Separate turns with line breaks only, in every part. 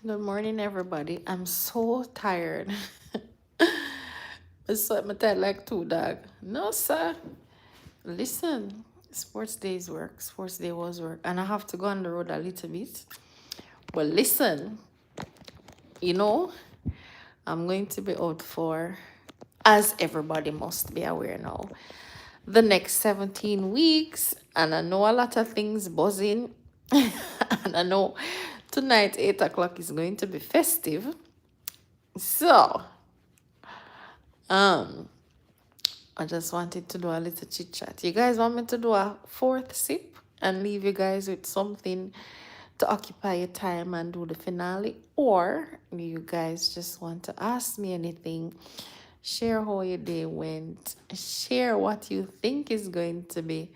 Good morning, everybody. I'm so tired. It's like my dad like two dog. No, sir. Listen, sports days work. Sports day was work, and I have to go on the road a little bit. But listen, you know, I'm going to be out for, as everybody must be aware now, the next 17 weeks, and I know a lot of things buzzing, and I know tonight 8 o'clock is going to be festive. So, um, I just wanted to do a little chit chat. You guys want me to do a fourth sip and leave you guys with something to occupy your time and do the finale? Or do you guys just want to ask me anything? Share how your day went. Share what you think is going to be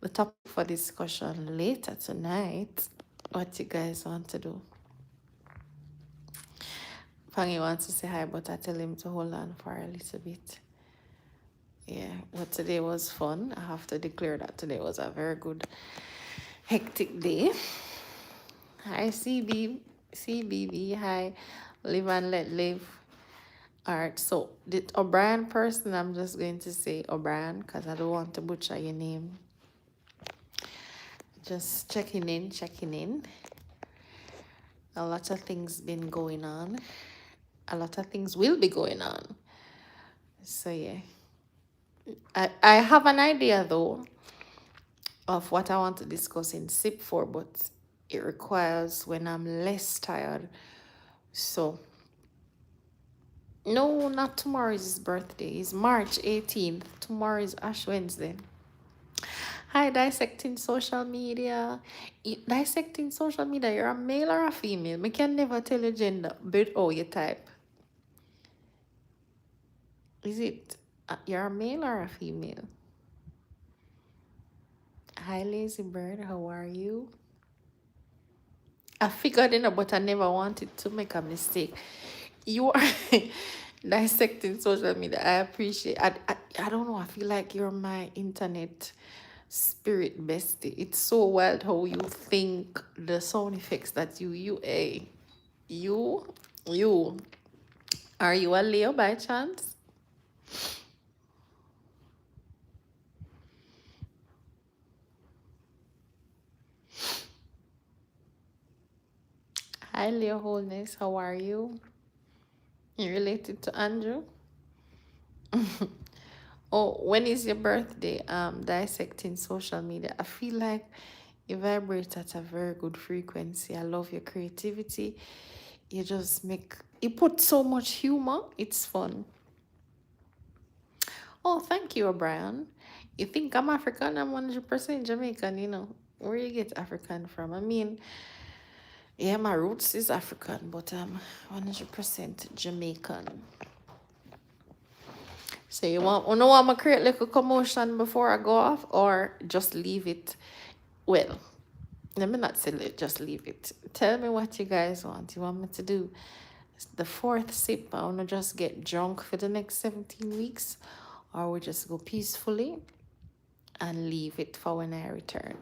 the topic for discussion later tonight. What you guys want to do? Fangy wants to say hi, but I tell him to hold on for a little bit. Yeah, but today was fun. I have to declare that today was a very good, hectic day. Hi, CB. CBB. Hi, live and let live. All right, so the O'Brien person, I'm just going to say O'Brien because I don't want to butcher your name. Just checking in, checking in. A lot of things been going on. A lot of things will be going on. So yeah. I have an idea though of what I want to discuss in SIP 4, but it requires when I'm less tired. So, no, not tomorrow is his birthday. It's March 18th. Tomorrow is Ash Wednesday. Hi, dissecting social media. Dissecting social media, you're a male or a female? I can never tell your gender, but oh, your type. Is it you're a male or a female? Hi, Lazy Bird. How are you? I figured it out, but I never wanted to make a mistake. You are dissecting social media. I appreciate. I don't know. I feel like you're my internet spirit bestie. It's so wild how you think the sound effects that you you are you a Leo by chance? Hi, Leo Wholeness. How are you? You related to Andrew? Oh, when is your birthday? Dissecting social media. I feel like you vibrate at a very good frequency. I love your creativity. You just you put so much humor. It's fun. Oh, thank you, O'Brien. You think I'm African? I'm 100% Jamaican, you know. Where you get African from? I mean, yeah, my roots is African, but I'm 100% Jamaican. So you know, want to create like a commotion before I go off, or just leave it? Well, let me not say just leave it. Tell me what you guys want. You want me to do the fourth sip? I want to just get drunk for the next 17 weeks, or we just go peacefully and leave it for when I return.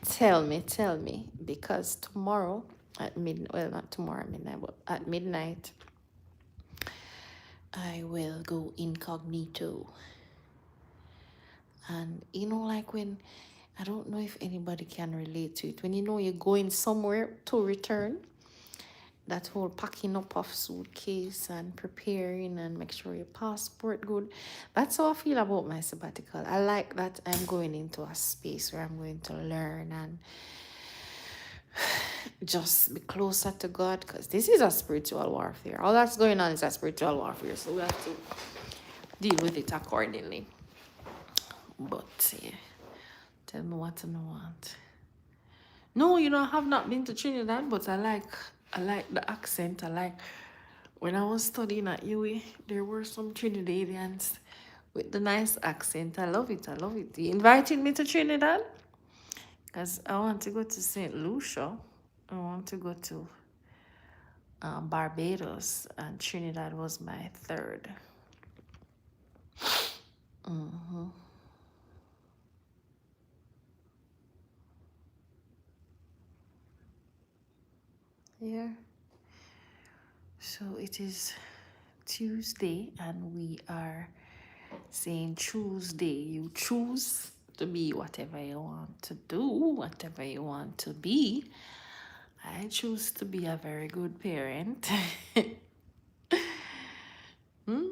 Tell me, because tomorrow at midnight, well, not tomorrow at midnight, but at midnight, I will go incognito. And you know, like when, I don't know if anybody can relate to it, when you know you're going somewhere to return, that whole packing up of suitcase and preparing and make sure your passport good. That's how I feel about my sabbatical. I like that I'm going into a space where I'm going to learn and just be closer to God, because this is a spiritual warfare. All that's going on is a spiritual warfare, so we have to deal with it accordingly. But yeah, tell me what I want. No, you know, I have not been to Trinidad, but I like the accent. I like when I was studying at UA, there were some Trinidadians with the nice accent. I love it. I love it. You invited me to Trinidad because I want to go to St. Lucia. I want to go to Barbados, and Trinidad was my third. Yeah. So it is Tuesday, and we are saying Tuesday. You choose to be whatever you want to do, whatever you want to be. I choose to be a very good parent. Mm.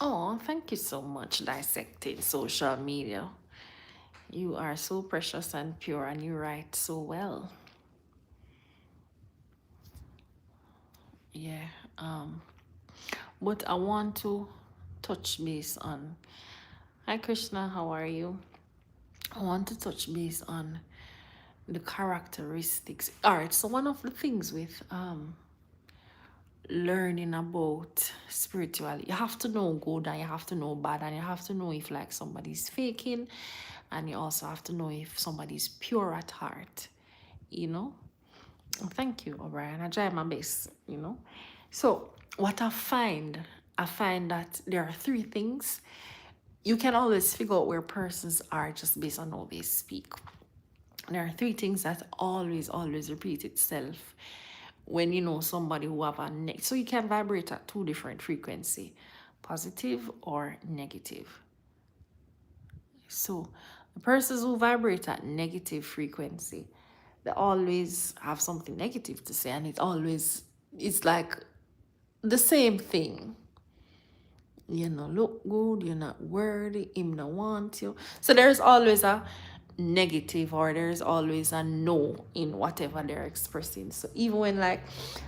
Oh, thank you so much, Dissecting Social Media. You are so precious and pure, and you write so well. Yeah. But I want to touch base on. Hi, Krishna. How are you? I want to touch base on the characteristics. All right. So one of the things with learning about spirituality, you have to know good and you have to know bad, and you have to know if like somebody's faking, and you also have to know if somebody's pure at heart. You know. Thank you, O'Brien. I try my best. You know. So what I find that there are three things. You can always figure out where persons are just based on how they speak. There are three things that always repeat itself when you know somebody who have a so you can vibrate at two different frequency, positive or negative. So the persons who vibrate at negative frequency, they always have something negative to say, and it's like the same thing. You know, look good, you're not worthy, him not want you. So there's always a negative, or there's always a no in whatever they're expressing. So even when like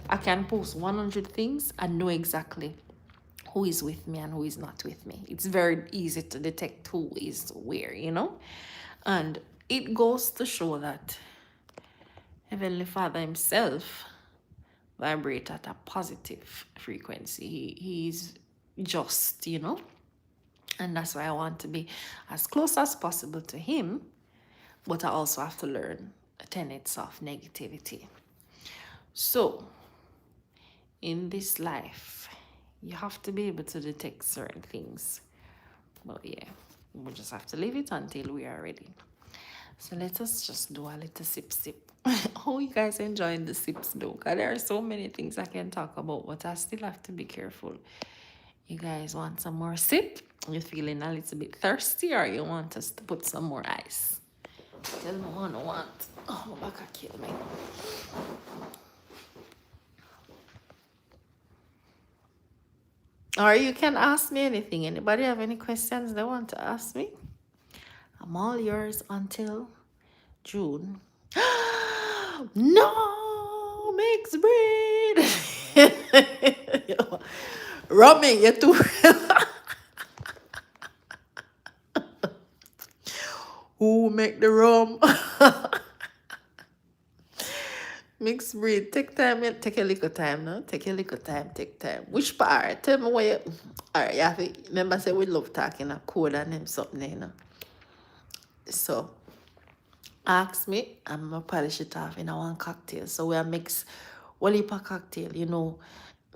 I can post 100 things, I know exactly who is with me and who is not with me. It's very easy to detect who is where, you know? And it goes to show that Heavenly Father himself vibrate at a positive frequency. He's just, you know? And that's why I want to be as close as possible to him, but I also have to learn tenets of negativity. So, in this life, you have to be able to detect certain things. But yeah, we just have to leave it until we are ready. So let us just do a little sip. How you guys enjoying the sips though? Because there are so many things I can talk about, but I still have to be careful. You guys want some more sip? You're feeling a little bit thirsty, or you want us to put some more ice? Tell me what I want. Oh, my back kill me. Or you can ask me anything. Anybody have any questions they want to ask me? I'm all yours until June. No, mixed breed. Rummy, you're too. Who make the rum? Mixed breed. Take time. Take a little time now. Take a little time. Take time. Which part? Tell me where you. Alright, you have to remember say we love talking a code and them something, you know. So ask me, I'm gonna polish it off in a one cocktail. So we mix one heap of cocktail, you know.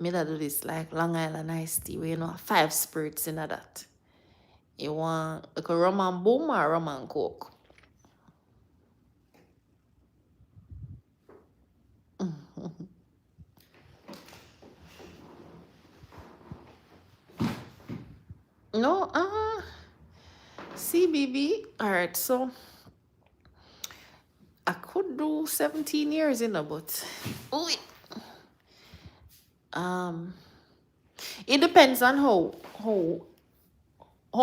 Me that do this like Long Island iced tea, where you know 5 spirits in that. You want like a rum and boom or rum and coke? No, CBB. Alright, so I could do 17 years in a but ooh, it depends on how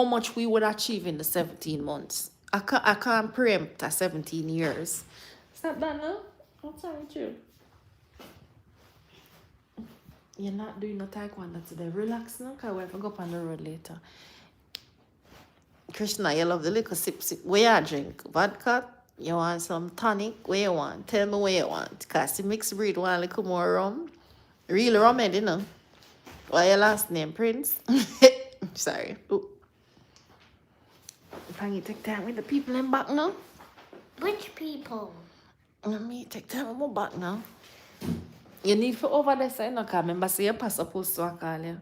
much we would achieve in the 17 months. I can't preempt a 17 years. Stop that now. What's wrong with you? You're not doing no taekwondo today. Relax now, because we'll go up on the road later. Krishna, you love the liquor sip. Where you drink? Vodka? You want some tonic? Where you want? Tell me where you want. Because the mixed breed want a little more rum. Real rum, you know. What's your last name, Prince? Sorry. Ooh. Can you take time with the people in back now?
Which people?
Let me take time with my back now. You need for over there, so you know, because remember, say your pass supposed to call you.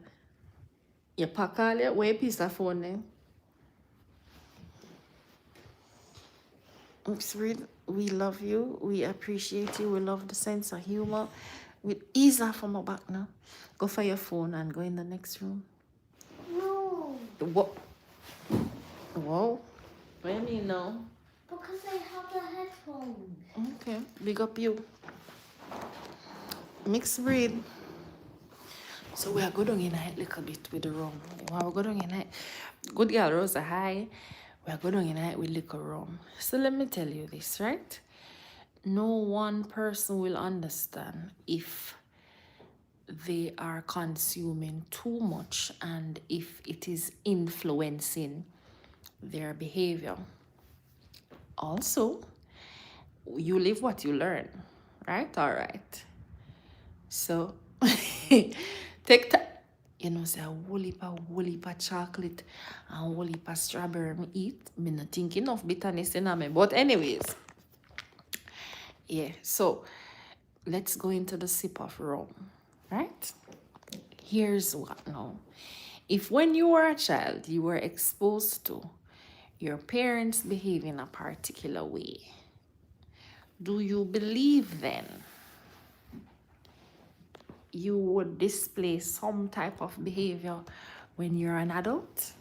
Your pack call you, where your piece of phone then? Mixed breed, we love you. We appreciate you. We love the sense of humor. With ease off from my back now. Go for your phone and go in the next room.
No,
What? Whoa. What do you mean now?
because I have the headphones.
Okay, big up you. Mixed breed. So we are going in a little bit with the rum. We are going in it. Good girl Rosa, hi. We are going in it with liquor rum. So let me tell you this, right? No one person will understand if they are consuming too much and if it is influencing their behavior. Also, you live what you learn, right? All right. So, take time. You know, say a whole heap of chocolate and a whole heap of strawberry me eat. Me not thinking of bitterness in me. But anyways, yeah. So, let's go into the sip of rum, right? Here's what now. If when you were a child, you were exposed to your parents behave in a particular way, do you believe then you would display some type of behavior when you're an adult?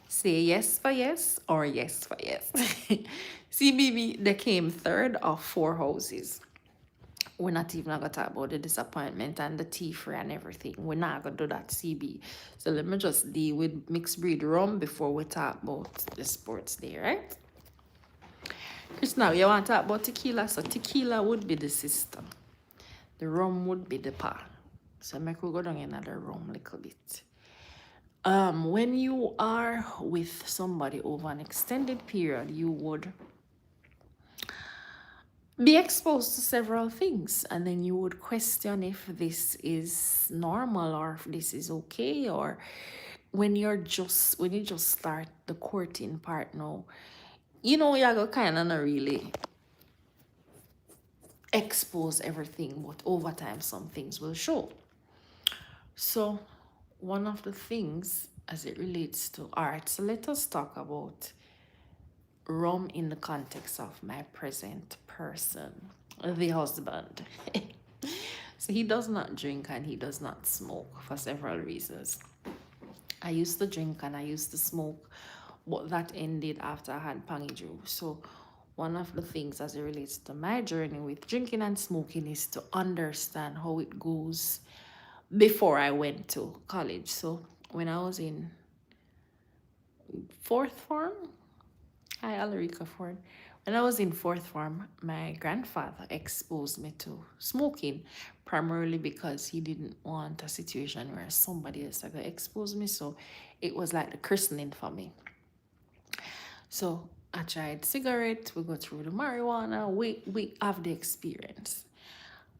Say yes for yes or yes for yes. See, baby, they came third of four houses. We're not even gonna talk about the disappointment and the tea-free and everything. We're not gonna do that, CB. So let me just deal with mixed breed rum before we talk about the sports day, right? Chris, now you want to talk about tequila? So tequila would be the sister. The rum would be the pa. So make we go down another rum a little bit. When you are with somebody over an extended period, you would be exposed to several things, and then you would question if this is normal or if this is okay, or when you just start the courting part now, you know, you're gonna kind of not really expose everything, but over time some things will show. So one of the things as it relates to art, so let us talk about rum in the context of my present person, the husband. So he does not drink and he does not smoke for several reasons. I used to drink and I used to smoke, but that ended after I had Pangiju. So one of the things as it relates to my journey with drinking and smoking is to understand how it goes before I went to college. So when I was in fourth form, hi Alarica Ford. When I was in fourth form, my grandfather exposed me to smoking, primarily because he didn't want a situation where somebody else could expose me. So it was like the christening for me. So I tried cigarette, we go through the marijuana, we have the experience.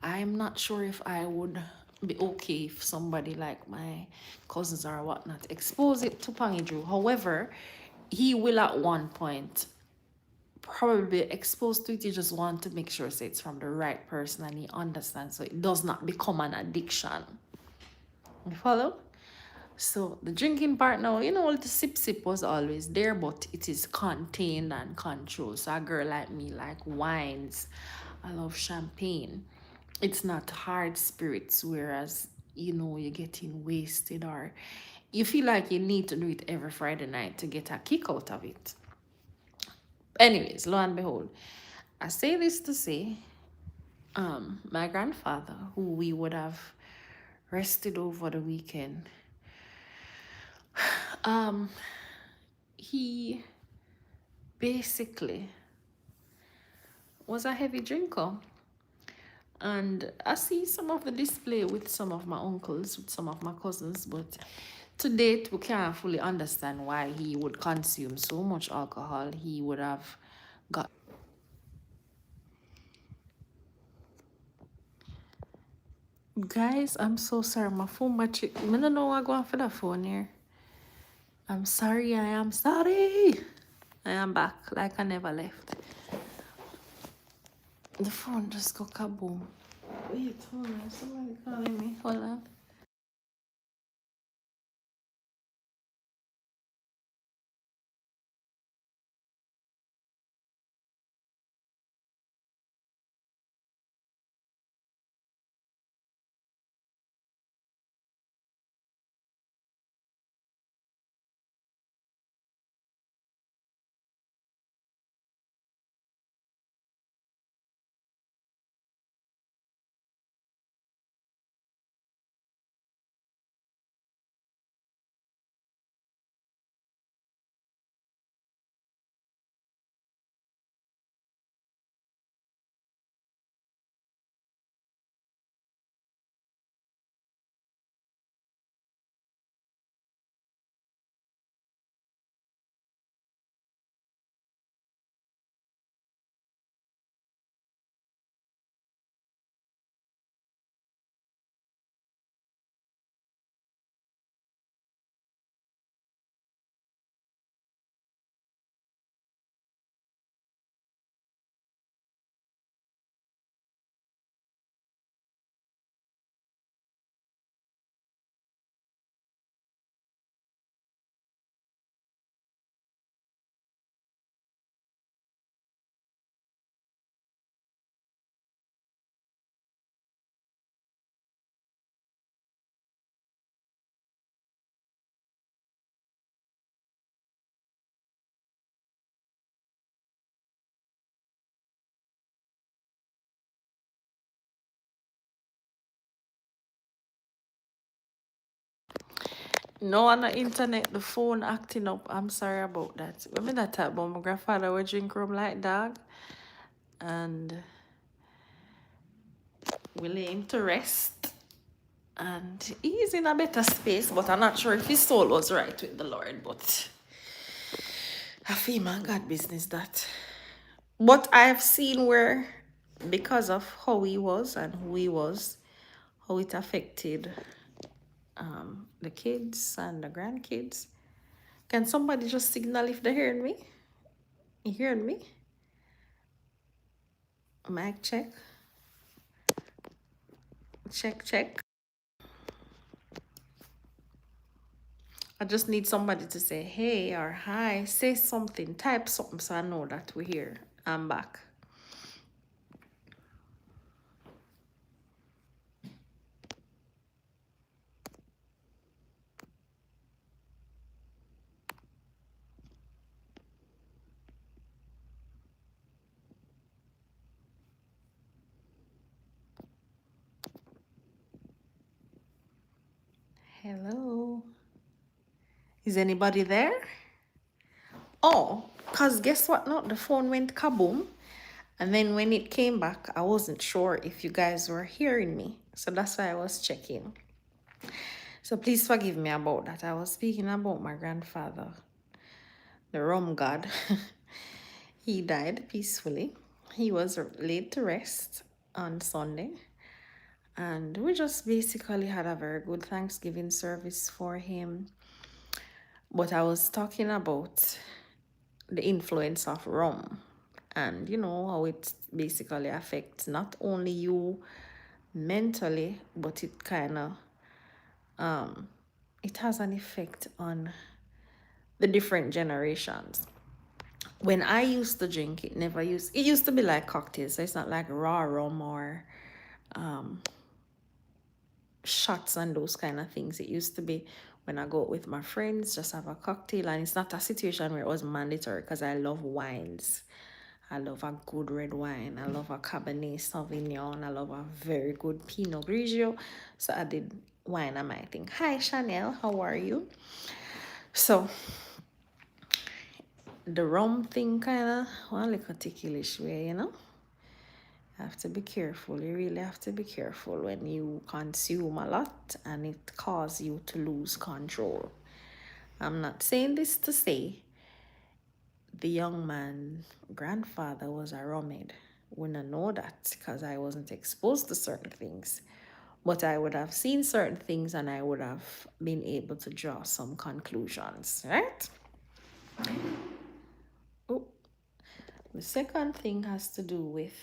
I'm not sure if I would be okay if somebody like my cousins or whatnot expose it to Pangiju. However, he will at one point probably exposed to it. You just want to make sure say it's from the right person and he understands so it does not become an addiction. You follow? So the drinking part now, you know, the sip was always there, but it is contained and controlled. So a girl like me like wines. I love champagne. It's not hard spirits, whereas you know you're getting wasted or you feel like you need to do it every Friday night to get a kick out of it. Anyways, lo and behold, I say this to say, my grandfather, who we would have rested over the weekend, he basically was a heavy drinker. And I see some of the display with some of my uncles, with some of my cousins, but to date, we can't fully understand why he would consume so much alcohol. He would have got... Guys, I'm so sorry. My phone battery... I don't know what going for the phone here. I'm sorry. I am sorry. I am back like I never left. The phone just go kaboom. Wait, hold on. Somebody calling me. Hold on. No, on the internet, the phone acting up. I'm sorry about that. When me that talk about my grandfather would drink rum like dog, and we lay him to rest. And he's in a better space, but I'm not sure if his soul was right with the Lord. But I feel man God business that. But I've seen where, because of how he was and who he was, how it affected the kids and the grandkids. Can somebody just signal if they're hearing me? You hearing me? Mic check. Check, check. I just need somebody to say hey or hi, say something, type something so I know that we're here. I'm back. Hello. Is anybody there? Oh, because guess what? No, the phone went kaboom. And then when it came back, I wasn't sure if you guys were hearing me. So that's why I was checking. So please forgive me about that. I was speaking about my grandfather, the rum god. He died peacefully. He was laid to rest on Sunday. And we just basically had a very good Thanksgiving service for him. But I was talking about the influence of rum and how it basically affects not only you mentally, but it kind of it has an effect on the different generations. When I used to drink, it used to be like cocktails, so it's not like raw rum or shots and those kind of things. It used to be when I go out with my friends, just have a cocktail, and it's not a situation where it was mandatory because I love wines. I love a good red wine. I love a Cabernet Sauvignon. I love a very good Pinot Grigio. So I did wine and my thing. Hi, Chanel. How are you? So the rum thing kind of, well, like a ticklish way, You have to be careful. You really have to be careful when you consume a lot and it causes you to lose control. I'm not saying this to say the young man grandfather was a rumhead. Wouldn't know that because I wasn't exposed to certain things. But I would have seen certain things and I would have been able to draw some conclusions, right? Oh, the second thing has to do with,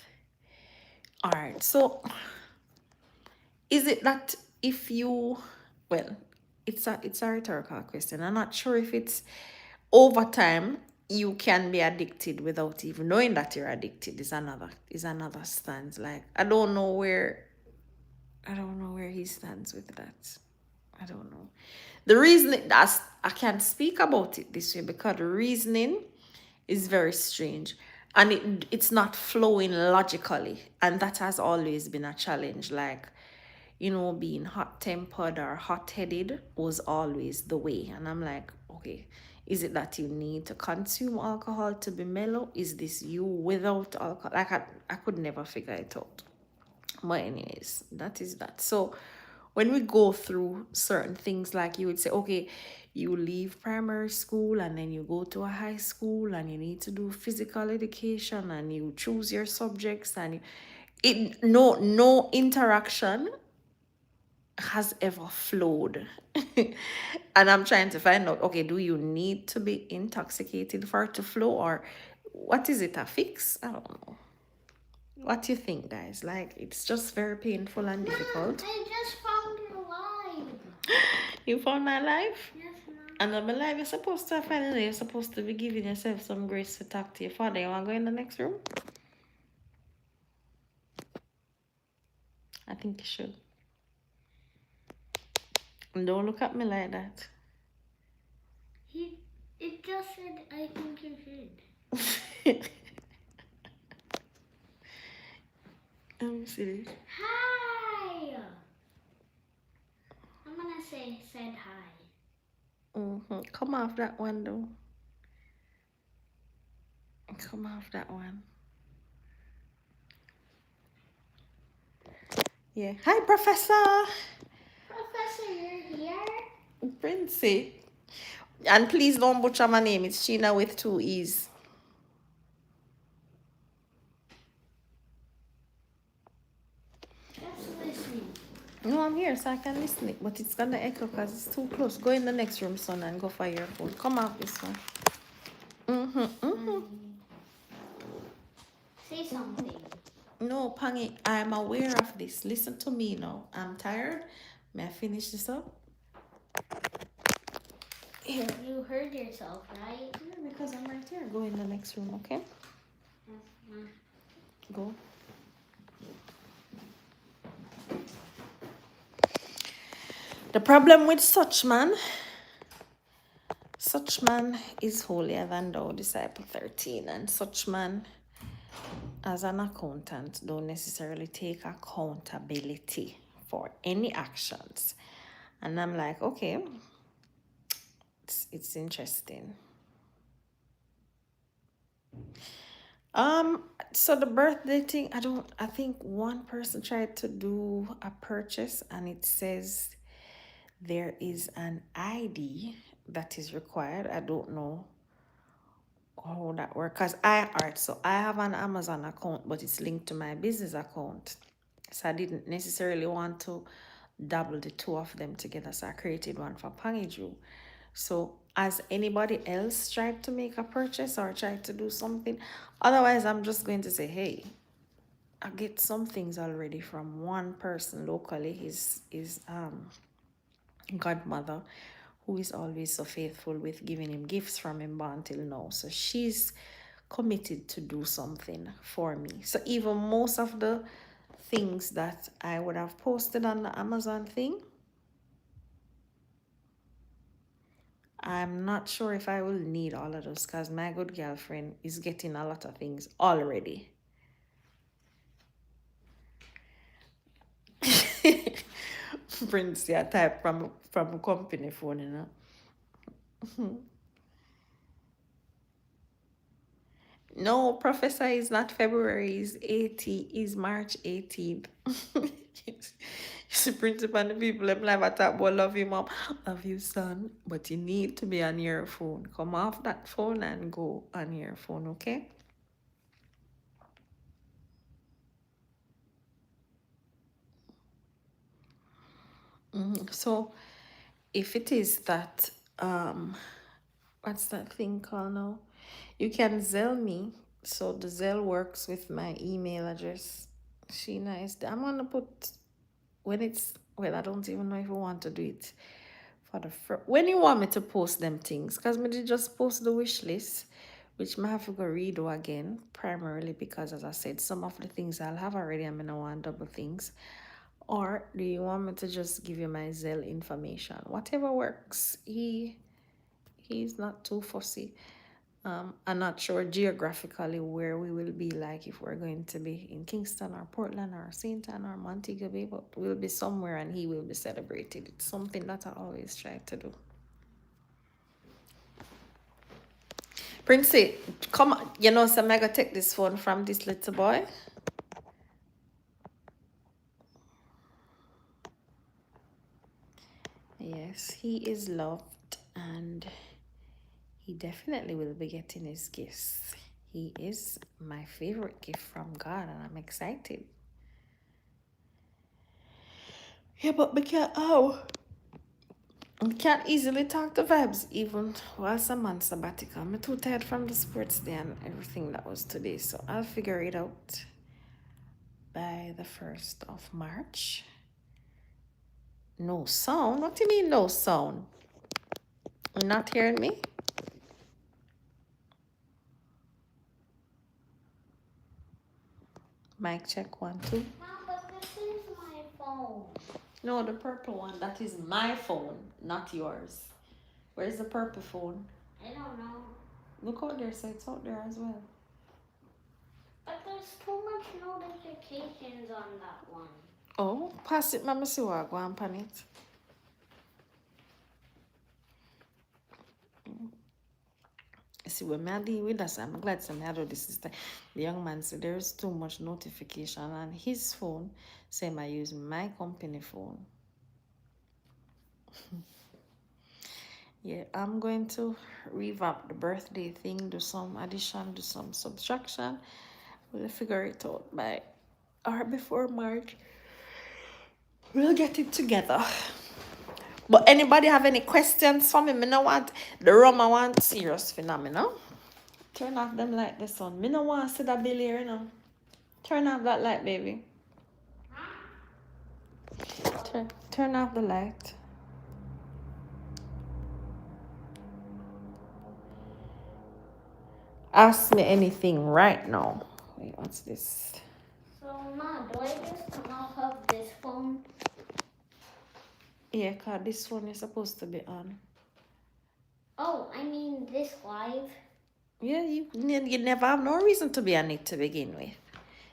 all right, so is it that if you, well, it's a rhetorical question. I'm not sure if it's over time you can be addicted without even knowing that you're addicted is another stance. Like I don't know where he stands with that. I don't know. The reason that's I can't speak about it this way because the reasoning is very strange and it's not flowing logically, and that has always been a challenge. Like, being hot tempered or hot headed was always the way. And I'm like, okay, is it that you need to consume alcohol to be mellow? Is this you without alcohol? Like, I could never figure it out. But anyways, that is that. So when we go through certain things, like you would say, okay, you leave primary school and then you go to a high school and you need to do physical education and you choose your subjects and no interaction has ever flowed. And I'm trying to find out, okay, do you need to be intoxicated for it to flow, or what is it, a fix? I don't know. What do you think, guys? Like, it's just very painful and difficult.
I just found your live.
You found my life?
Yes, Mom.
And I'm alive. You're supposed to finally, you're supposed to be giving yourself some grace to talk to your father. You want to go in the next room? I think you should. And don't look at me like that.
It just said, I think you should.
I'm serious.
Hi! I'm gonna say, said hi.
Come off that one though. Come off that one. Yeah. Hi, Professor.
Professor, you're here?
Princey. And please don't butcher my name. It's Sheena with 2 E's.
Just listening.
No, I'm here so I can listen it, but it's gonna echo because it's too close. Go in the next room, son, and go for your phone. Come off this one.
Say something.
No, Pangy, I'm aware of this. Listen to me now. I'm tired. May I finish this up? Here.
You heard yourself, right?
Yeah, because I'm right here. Go in the next room, okay? Go. The problem with such man is holier than thou, disciple 13, and such man as an accountant don't necessarily take accountability for any actions. And I'm like, okay, it's interesting. So the birthday thing, I think one person tried to do a purchase and it says there is an ID that is required. I don't know how that works because so I have an Amazon account, but it's linked to my business account. So I didn't necessarily want to double the two of them together. So I created one for Pangiju. So has anybody else tried to make a purchase or tried to do something? Otherwise, I'm just going to say, hey, I get some things already from one person locally, his godmother, who is always so faithful with giving him gifts from him born till now. So she's committed to do something for me. So even most of the things that I would have posted on the Amazon thing, I'm not sure if I will need all of those because my good girlfriend is getting a lot of things already. Prince, yeah, type from company phone, you know. No, Professor is not February, is March 18th. She prints upon the people, I'm like, I talk about love you, mom. Love you, son. But you need to be on your phone. Come off that phone and go on your phone, okay? So if it is that, what's that thing called now? You can Zelle me. So the Zelle works with my email address. Sheena is, I'm gonna put, when it's, well, I don't even know if I want to do it for the when you want me to post them things, because me did just post the wish list, which I have to go redo again, primarily because, as I said, some of the things I'll have already, I'm gonna want double things. Or do you want me to just give you my Zelle information? Whatever works. He's not too fussy. I'm not sure geographically where we will be, like if we're going to be in Kingston or Portland or St. Anne or Montego Bay, but we'll be somewhere and he will be celebrated. It's something that I always try to do. Princey, come on. You know, so I'm gonna take this phone from this little boy. Yes, he is loved and he definitely will be getting his gifts. He is my favorite gift from God and I'm excited. Yeah, but we can't easily talk to vibes even whilst I'm on sabbatical. I'm too tired from the sports day and everything that was today, so I'll figure it out by the 1st of March. No sound? What do you mean no sound? You're not hearing me? Mic check 1, 2.
Mom, but this is my phone.
No, the purple one. That is my phone, not yours. Where's the purple phone?
I don't know.
Look out there, so it's out there as well.
But there's too much notifications on that one.
Oh, pass it, Mama. See what I go and pan it. see what I deal with. That's I'm glad some do this is the young man said there's too much notification on his phone. Same I use my company phone. Yeah, I'm going to revamp the birthday thing, do some addition, do some subtraction. We'll figure it out by or before March. We'll get it together. But anybody have any questions for me? Me no want the rum, I want serious phenomenon. Turn off them light the sun. Me no want to see that bill here, you know. Turn off that light, baby. Turn off the light. Ask me anything right now. Wait, what's this?
So, Ma, do I just turn off of this phone?
Yeah, cause this one is supposed to be on.
Oh, I mean this live.
Yeah, you never have no reason to be on it to begin with.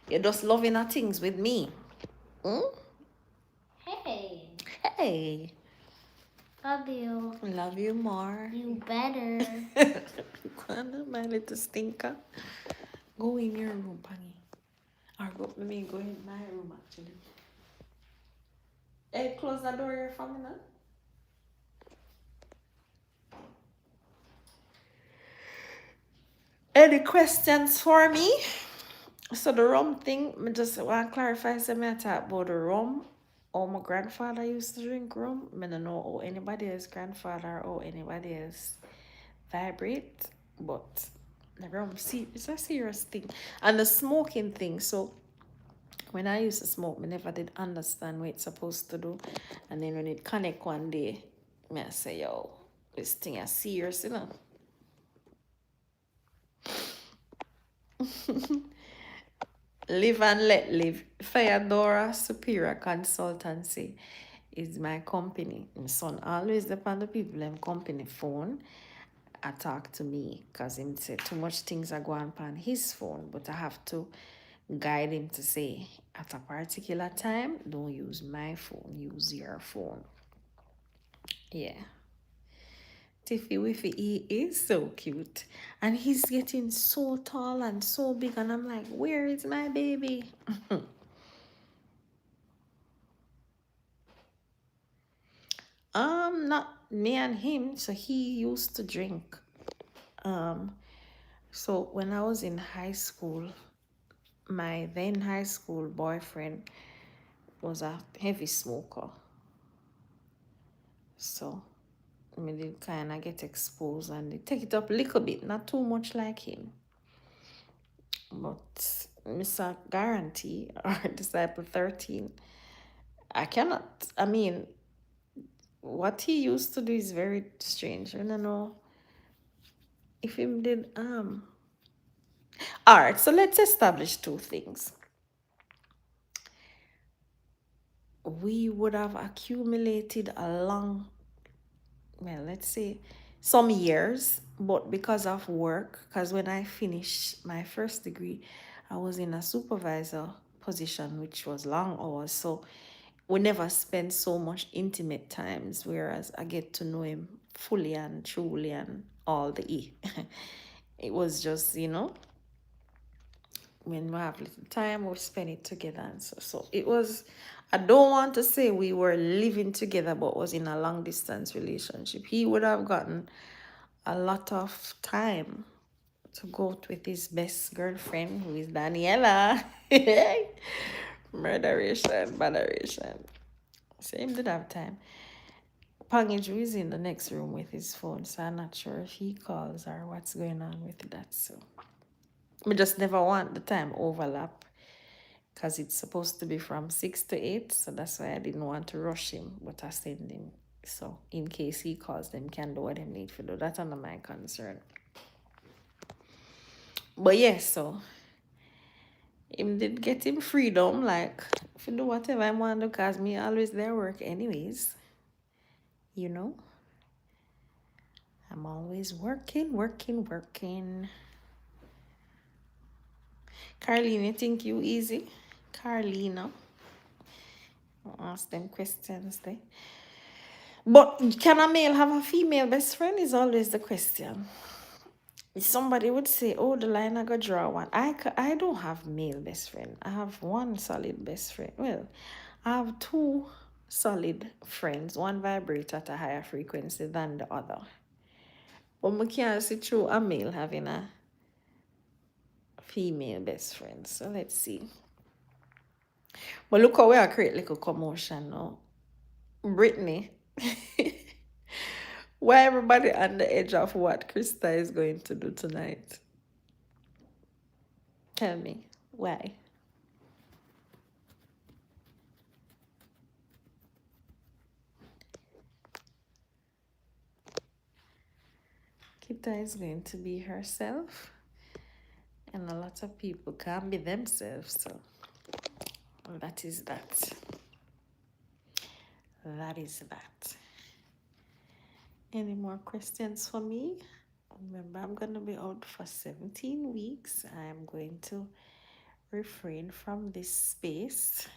You're just loving our things with me. Hmm?
Hey.
Hey.
Love you.
Love you more.
You better.
My little stinker. Go in your room, Pangy. Or go in my room actually. Hey, close the door here for me now. Any questions for me? So the rum thing, I just want to clarify something I talk about the rum. Oh, my grandfather used to drink rum. I don't know how anybody else grandfather or anybody else vibrate, but the rum, see, it's a serious thing. And the smoking thing, so when I used to smoke, I never did understand what it's supposed to do. And then when it connect one day, I say, yo, this thing is serious, you know. Live and let live. Fayadora Superior Consultancy is my company. My son always depend on the people in company phone. I talk to me because him say too much things are going on his phone, but I have to guide him to say at a particular time, don't use my phone, use your phone. Yeah. Tiffy Wiffy, he is so cute. And he's getting so tall and so big. And I'm like, where is my baby? Not me and him. So he used to drink. So when I was in high school, my then high school boyfriend was a heavy smoker. So I did kind of get exposed and they take it up a little bit, not too much like him. But Mr. Guarantee or Disciple 13, I cannot. I mean, what he used to do is very strange. I don't know if him did. All right, so let's establish two things. We would have accumulated a long, well, let's say some years, but because of work, because when I finished my first degree, I was in a supervisor position, which was long hours. So we never spend so much intimate times, whereas I get to know him fully and truly and all the E. It was just, when we have little time, we spend it together. And so it was, I don't want to say we were living together, but was in a long distance relationship. He would have gotten a lot of time to go out with his best girlfriend, who is Daniela. Murderation, botheration. Same did have time. Pangiju is in the next room with his phone, so I'm not sure if he calls or what's going on with that. So we just never want the time overlap because it's supposed to be from 6 to 8. So that's why I didn't want to rush him, but I send him. So in case he calls, them can do what they need to do. That's under my concern. But yes, so him did get him freedom. Like, if you do whatever I want to, because me always there work anyways. I'm always working. Carlene, you think you easy? Carlina. I'll ask them questions there. But can a male have a female best friend is always the question. Somebody would say, oh, the line I got draw one. I don't have male best friend. I have one solid best friend. Well, I have two solid friends. One vibrate at a higher frequency than the other. But I can't see through a male having a female best friend. So let's see. But look how we are create little commotion now. Brittany. Why everybody on the edge of what Krista is going to do tonight? Tell me. Why? Kita is going to be herself. And a lot of people can't be themselves. So that is that. That is that. Any more questions for me? Remember, I'm going to be out for 17 weeks. I'm going to refrain from this space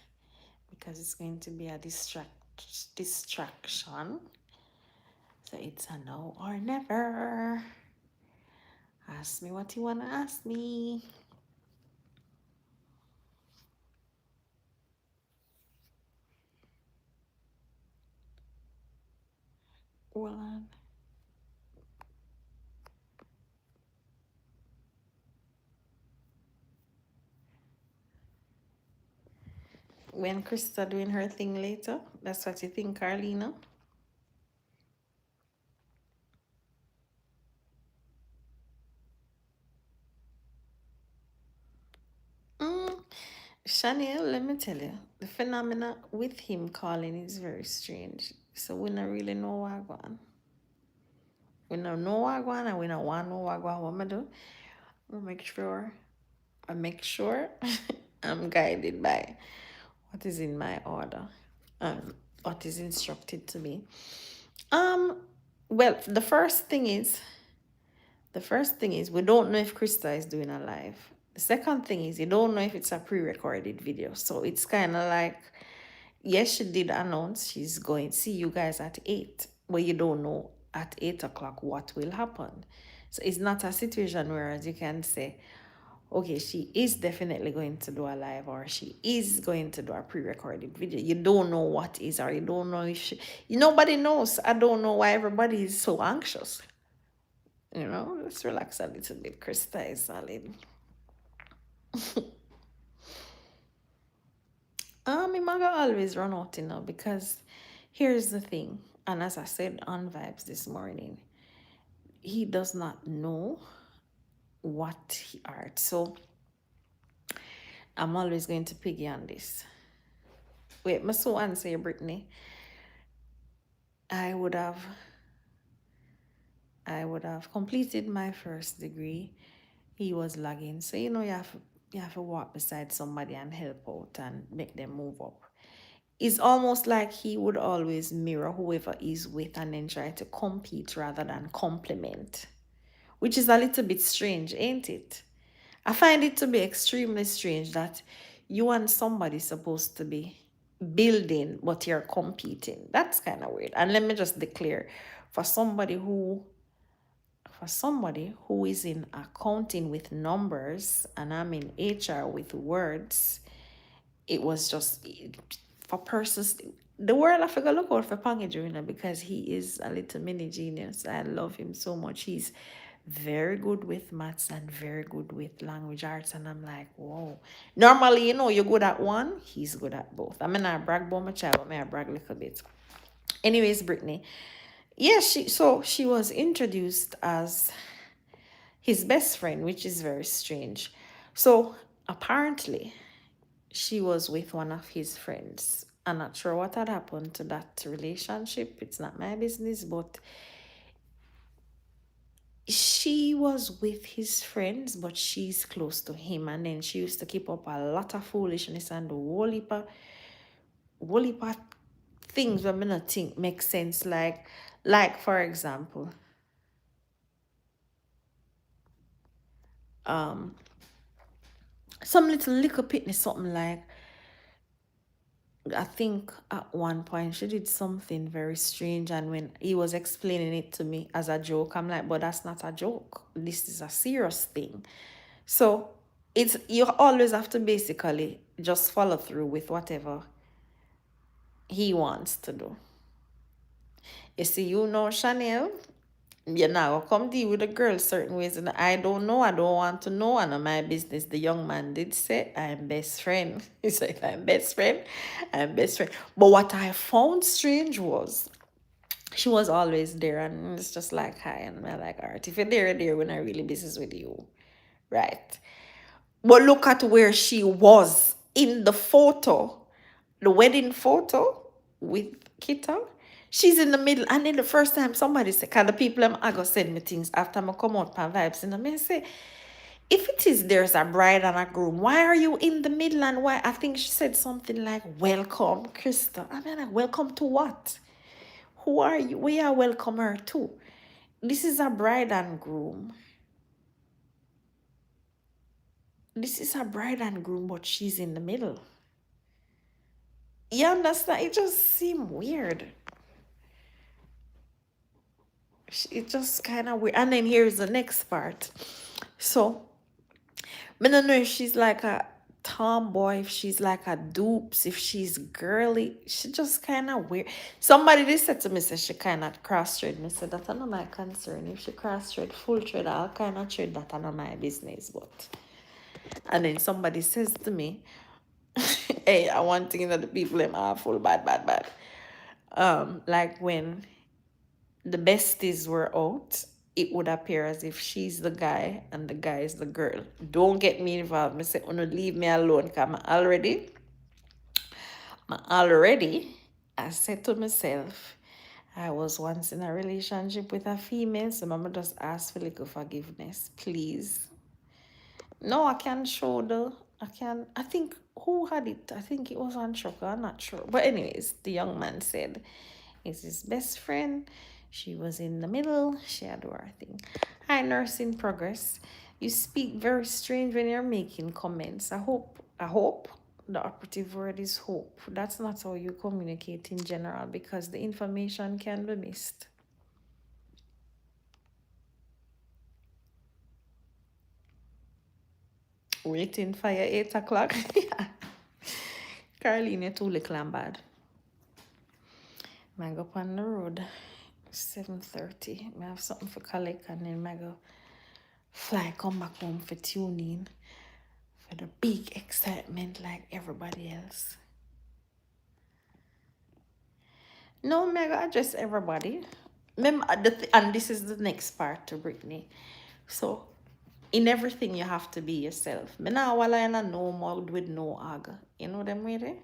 because it's going to be a distraction. So it's a now or never. Ask me what you want to ask me. Well, when Krista doing her thing later, that's what you think, Carlina? Chanel, let me tell you, the phenomena with him calling is very strange. So we don't really know what going. We don't know what going and we don't want to know what going. What I do? I make sure I'm guided by what is in my order and what is instructed to me. Well, the first thing is we don't know if Krista is doing a live. The second thing is you don't know if it's a pre-recorded video. So it's kind of like, yes, she did announce she's going to see you guys at 8, but you don't know at 8 o'clock what will happen. So it's not a situation where as you can say, okay, she is definitely going to do a live or she is going to do a pre-recorded video. You don't know what is, or you don't know if she, nobody knows. I don't know why everybody is so anxious. Let's relax a little bit. Krista is solid. I'm gonna always run out, because here's the thing. And as I said on Vibes this morning, he does not know what he art. So I'm always going to piggy on this. Wait, my so answer Brittany. I would have completed my first degree. He was lagging. So you have to walk beside somebody and help out and make them move up. It's almost like he would always mirror whoever he's with and then try to compete rather than complement, which is a little bit strange, ain't it? I find it to be extremely strange that you and somebody supposed to be building, but you're competing. That's kind of weird. And let me just declare, for somebody who is in accounting with numbers and I'm in HR with words, it was just for persons. The world I figure look out for Pangy because he is a little mini genius. I love him so much. He's very good with maths and very good with language arts, and I'm like, whoa. Normally, you're good at one, he's good at both. I mean, I brag about my child, but I brag a little bit. Anyways, Brittany, yes, she was introduced as his best friend, which is very strange. So apparently she was with one of his friends. I'm not sure what had happened to that relationship. It's not my business, but she was with his friends, but she's close to him. And then she used to keep up a lot of foolishness and the whole heap of things that I not think make sense. Like for example, some little pitney something like I think at one point she did something very strange, and when he was explaining it to me as a joke, I'm like, but that's not a joke. This is a serious thing. So it's you always have to basically just follow through with whatever he wants to do. You see, Chanel, you're not gonna come deal with a girl certain ways, and I don't know, I don't want to know, and my business. The young man did say, I'm best friend. He said, I'm best friend, I'm best friend. But what I found strange was she was always there, and it's just like hi, and I'm like, all right, if you're there when I really business with you, right? But look at where she was in the photo, the wedding photo with Kita. She's in the middle. And then the first time somebody said, because the people I go send me things after I come out pan vibes, and I say, if it is there's a bride and a groom, why are you in the middle? And why? I think she said something like, welcome, Krista. I mean, like, welcome to what? Who are you? We are welcome her to. This is a bride and groom. This is a bride and groom, but she's in the middle. You understand? It just seemed weird. It just kind of weird. And then here's the next part. So, I don't know if she's like a tomboy, if she's like a dupes, if she's girly. She just kind of weird. Somebody they said to me, said she kind of cross-thread. Me said, that's not my concern. If she cross-thread, full thread, all kind of thread, that's not my business. But, and then somebody says to me, hey, I want to know the people them are full bad. Like when the besties were out, it would appear as if she's the guy and the guy is the girl. Don't get me involved. I say, oh no, leave me alone. Cause I said to myself, I was once in a relationship with a female, so mama just asked for little forgiveness, please. No, I can't show I think, who had it? I think it was on Shocker, I'm not sure. But anyways, the young man said, it's his best friend. She was in the middle. She had her thing. Hi, nurse in progress. You speak very strange when you're making comments. I hope the operative word is hope. That's not how you communicate in general because the information can be missed. Waiting for your 8 o'clock. Caroline, you're too little and bad. I go up on the road 7:30. I have something for collect and then I go fly come back home for tuning for the big excitement like everybody else. No, I go address everybody. Remember and this is the next part to Brittany. So in everything you have to be yourself. Me now while I no mode with no aga. You know them way.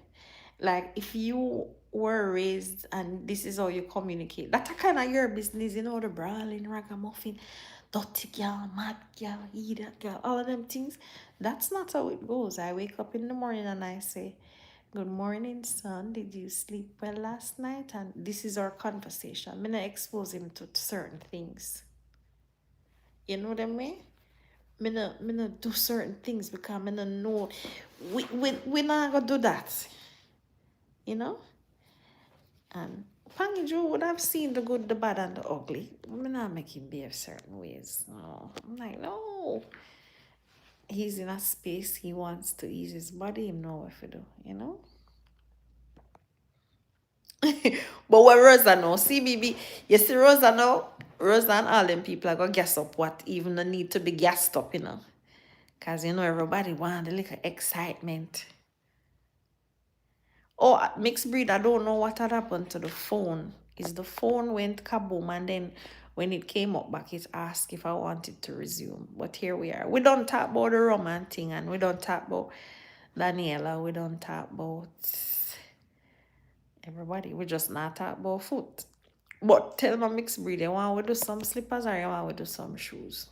Like if you were raised and this is how you communicate, that's kind of your business, the brawling, ragamuffin, dirty girl, mad girl, idiot girl, all of them things. That's not how it goes. I wake up in the morning and I say, good morning, son. Did you sleep well last night? And this is our conversation. I'm gonna expose him to certain things. You know what I mean? Me not do certain things because me not know. We not gonna do that. You know? And Pangy Joe would have seen the good, the bad, and the ugly. I'm not making behave certain ways. No. I'm like, no. He's in a space he wants to ease his body, him know what to do, you know? But what Rosa know, see, baby, you see Rosa now? Rosa and all them people are going to gas up what even the need to be gassed up, Because, everybody want a little excitement. Oh, mixed breed, I don't know what had happened to the phone. Is the phone went kaboom and then when it came up back, it asked if I wanted to resume. But here we are. We don't talk about the Roman thing and we don't talk about Daniela. We don't talk about everybody. We just not talk about foot. But tell my mixed breed, you want to do some slippers or you want to do some shoes?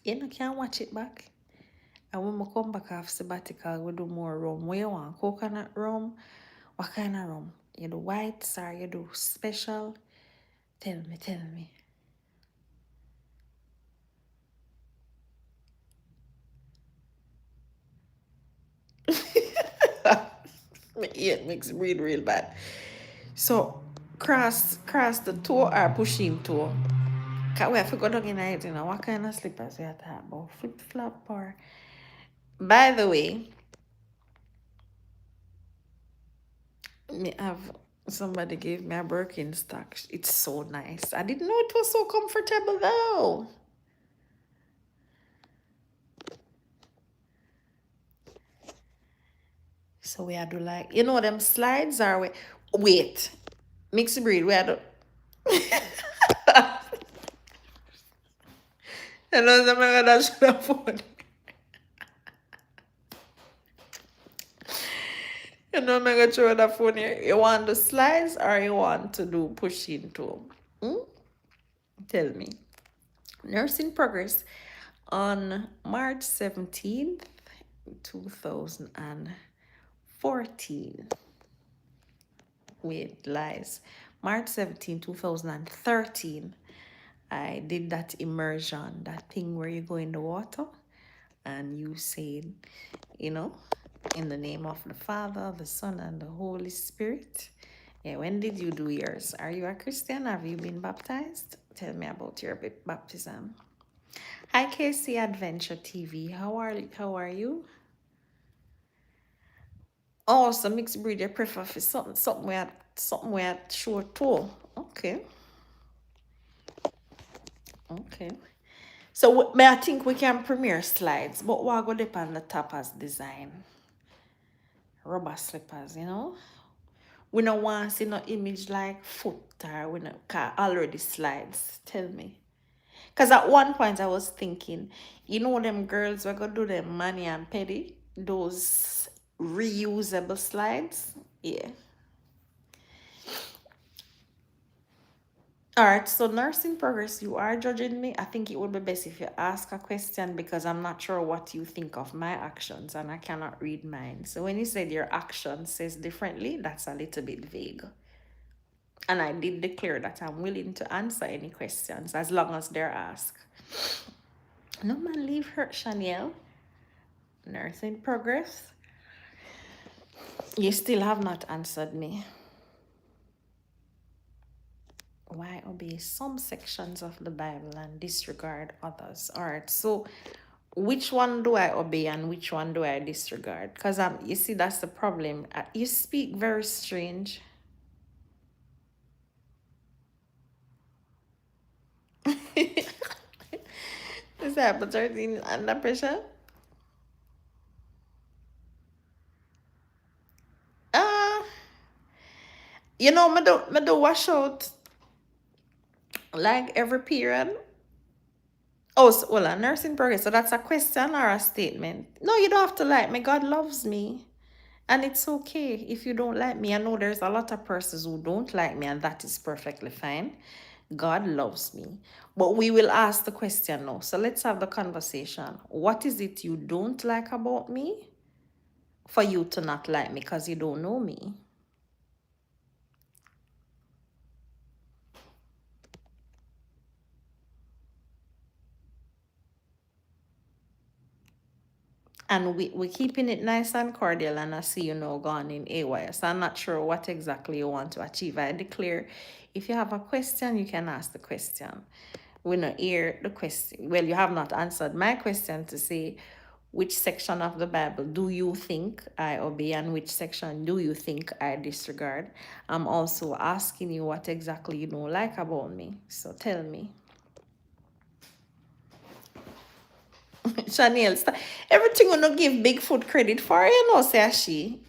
You can't watch it back. And when we come back off sabbatical, we do more rum. What you want? Coconut rum? What kind of rum? You do whites or you do special? Tell me. Me hate mixed breed real bad. So cross the toe or push in toe. Can we have to go down in it, what kind of slippers we are talking about? Flip flop or by the way, me have somebody gave me a Birkenstock. It's so nice. I didn't know it was so comfortable though. So we had to like, them slides are wait. Mixed breed, we had to hello, somebody that should have phone. I'm gonna throw the phone here. You want the slides or you want to do push into? Tell me. Nursing progress on March 17th, 2014. Wait, lies. March 17, 2013. I did that immersion, that thing where you go in the water and you say, in the name of the Father, the Son, and the Holy Spirit. Yeah, when did you do yours? Are you a Christian? Have you been baptized? Tell me about your baptism. Hi, Casey Adventure TV. How are you? Oh, so mixed breed, you prefer for something where short toe. Okay. Okay. So I think we can premiere slides, but what go dip on the top as design? Rubber slippers, We don't want to see no image like foot or we not already slides. Tell me. Because at one point I was thinking, them girls we're gonna do them mani and pedi, those reusable slides. Yeah. All right, so nursing progress, you are judging me. I think it would be best if you ask a question because I'm not sure what you think of my actions and I cannot read mine. So when you said your action says differently, that's a little bit vague. And I did declare that I'm willing to answer any questions as long as they're asked. No man, leave her, Chanel. Nursing progress. You still have not answered me. Why obey some sections of the Bible and disregard others? All right, so which one do I obey and which one do I disregard? Because you see, that's the problem. You speak very strange. Is that but 13 under pressure? Uh, me do wash out like every period. Oh, so, well, a nursing progress. So that's a question or a statement? No, you don't have to like me. God loves me. And it's okay if you don't like me. I know there's a lot of persons who don't like me, and that is perfectly fine. God loves me. But we will ask the question now. So let's have the conversation. What is it you don't like about me for you to not like me because you don't know me? And we're keeping it nice and cordial, and I see you now gone in AY. So I'm not sure what exactly you want to achieve. I declare, if you have a question, you can ask the question. We not hear the question. Well, you have not answered my question to say which section of the Bible do you think I obey and which section do you think I disregard. I'm also asking you what exactly you don't like about me. So tell me. Chanel, everything we not give Bigfoot credit for, say she.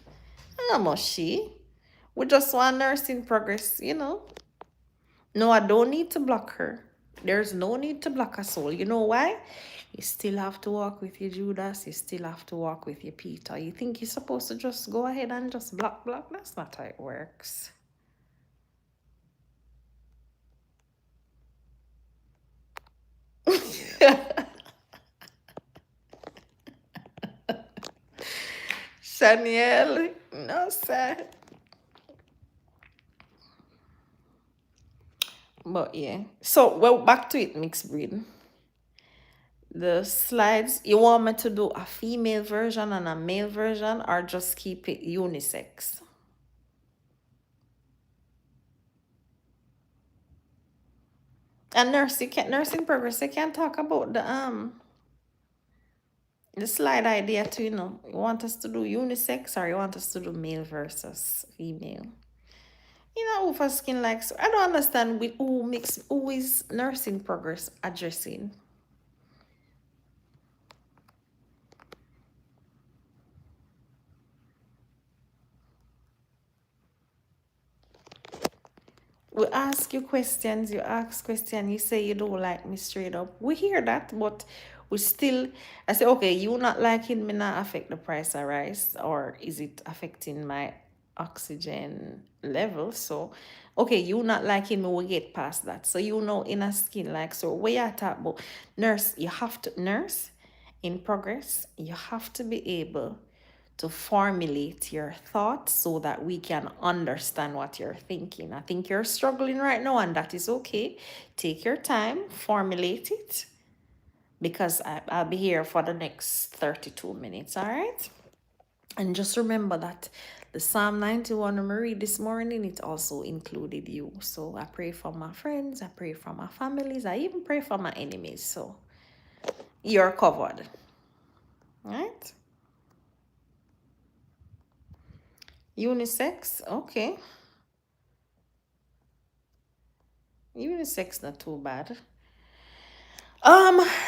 How much she? We just want nursing progress. No, I don't need to block her. There's no need to block a soul. You know why? You still have to walk with your Judas. You still have to walk with your Peter. You think you're supposed to just go ahead and just block? That's not how it works. Chanel, no sir. But yeah. So, well, back to it, mixed breed. The slides, you want me to do a female version and a male version, or just keep it unisex? And nursing progress, you can talk about the slide idea too, you know. You want us to do unisex, or you want us to do male versus female? You know, who for skin like, so I don't understand with who is nursing progress addressing. We ask you questions, you ask questions, you say you don't like me straight up. We hear that, but we still, I say, okay, you not liking me not affect the price of rice, or is it affecting my oxygen level? So, okay, you not liking me, we get past that. So, you know, in a skin like, so where you talk about nurse, you have to, nurse in progress, you have to be able to formulate your thoughts so that we can understand what you're thinking. I think you're struggling right now, and that is okay. Take your time, formulate it, because I'll be here for the next 32 minutes, all right? And just remember that the Psalm 91 I'm read this morning, it also included you. So I pray for my friends, I pray for my families, I even pray for my enemies. So you're covered, all right? Unisex, okay. Unisex not too bad.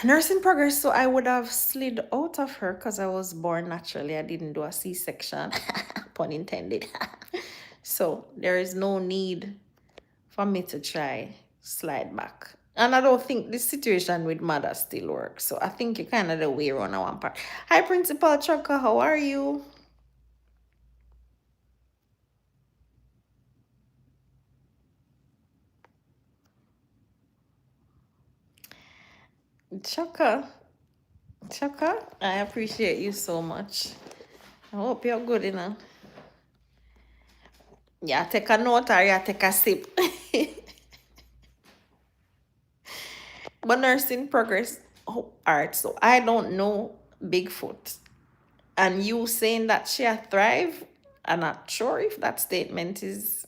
Nursing progress. So I would have slid out of her because I was born naturally. I didn't do a C-section, pun intended. So there is no need for me to try slide back. And I don't think this situation with mother still works. So I think you kind of the way around one part. Hi, Principal Chucker. How are you? Chucker. Chucker, I appreciate you so much. I hope you're good, you know. Yeah, take a note or yeah, take a sip. But nursing progress. Oh, all right, so I don't know Bigfoot. And you saying that she a thrive, I'm not sure if that statement is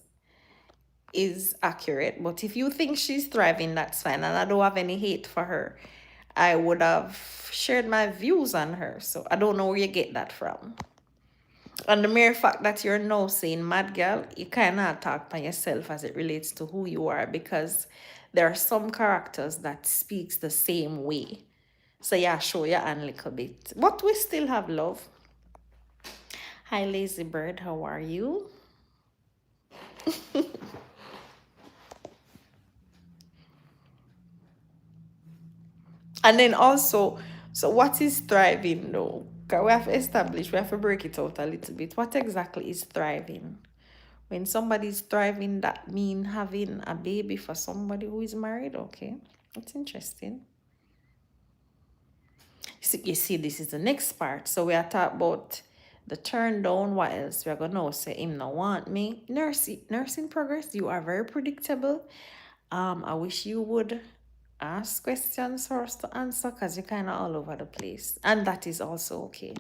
accurate. But if you think she's thriving, that's fine. And I don't have any hate for her. I would have shared my views on her. So I don't know where you get that from. And the mere fact that you're now saying mad girl, you cannot talk by yourself as it relates to who you are, because there are some characters that speaks the same way. So yeah, show your hand a little bit. But we still have love. Hi Lazy Bird, how are you? And then also, so what is thriving though? 'Cause we have established, we have to break it out a little bit. What exactly is thriving? When somebody's thriving, that mean having a baby for somebody who is married. Okay, that's interesting. You see, this is the next part. So we are talking about the turn down. What else? We are gonna say him no want me. Nursing progress. You are very predictable. I wish you would ask questions for us to answer, because you're kind of all over the place, and that is also okay.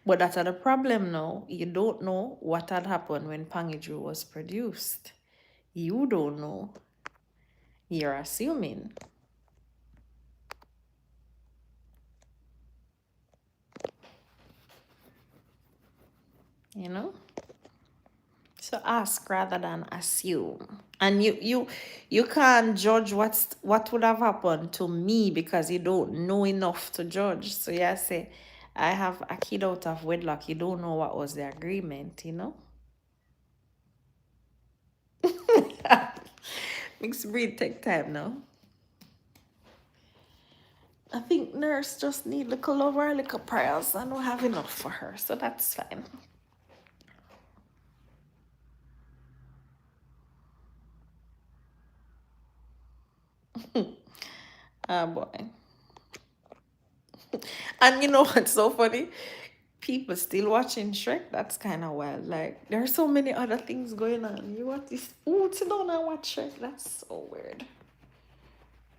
But that's the problem now. You don't know what had happened when Pangiju was produced. You don't know. You're assuming. You know? So ask rather than assume. And you can't judge what would have happened to me because you don't know enough to judge. So yeah, say I have a kid out of wedlock. You don't know what was the agreement, you know? Mixed breed take time now. I think nurse just need little love or little prayers, and we have enough for her, so that's fine. Ah boy. And you know what's so funny? people still watching Shrek. That's kind of wild. Like, there are so many other things going on. You want this? Oh, sit down and watch Shrek. That's so weird.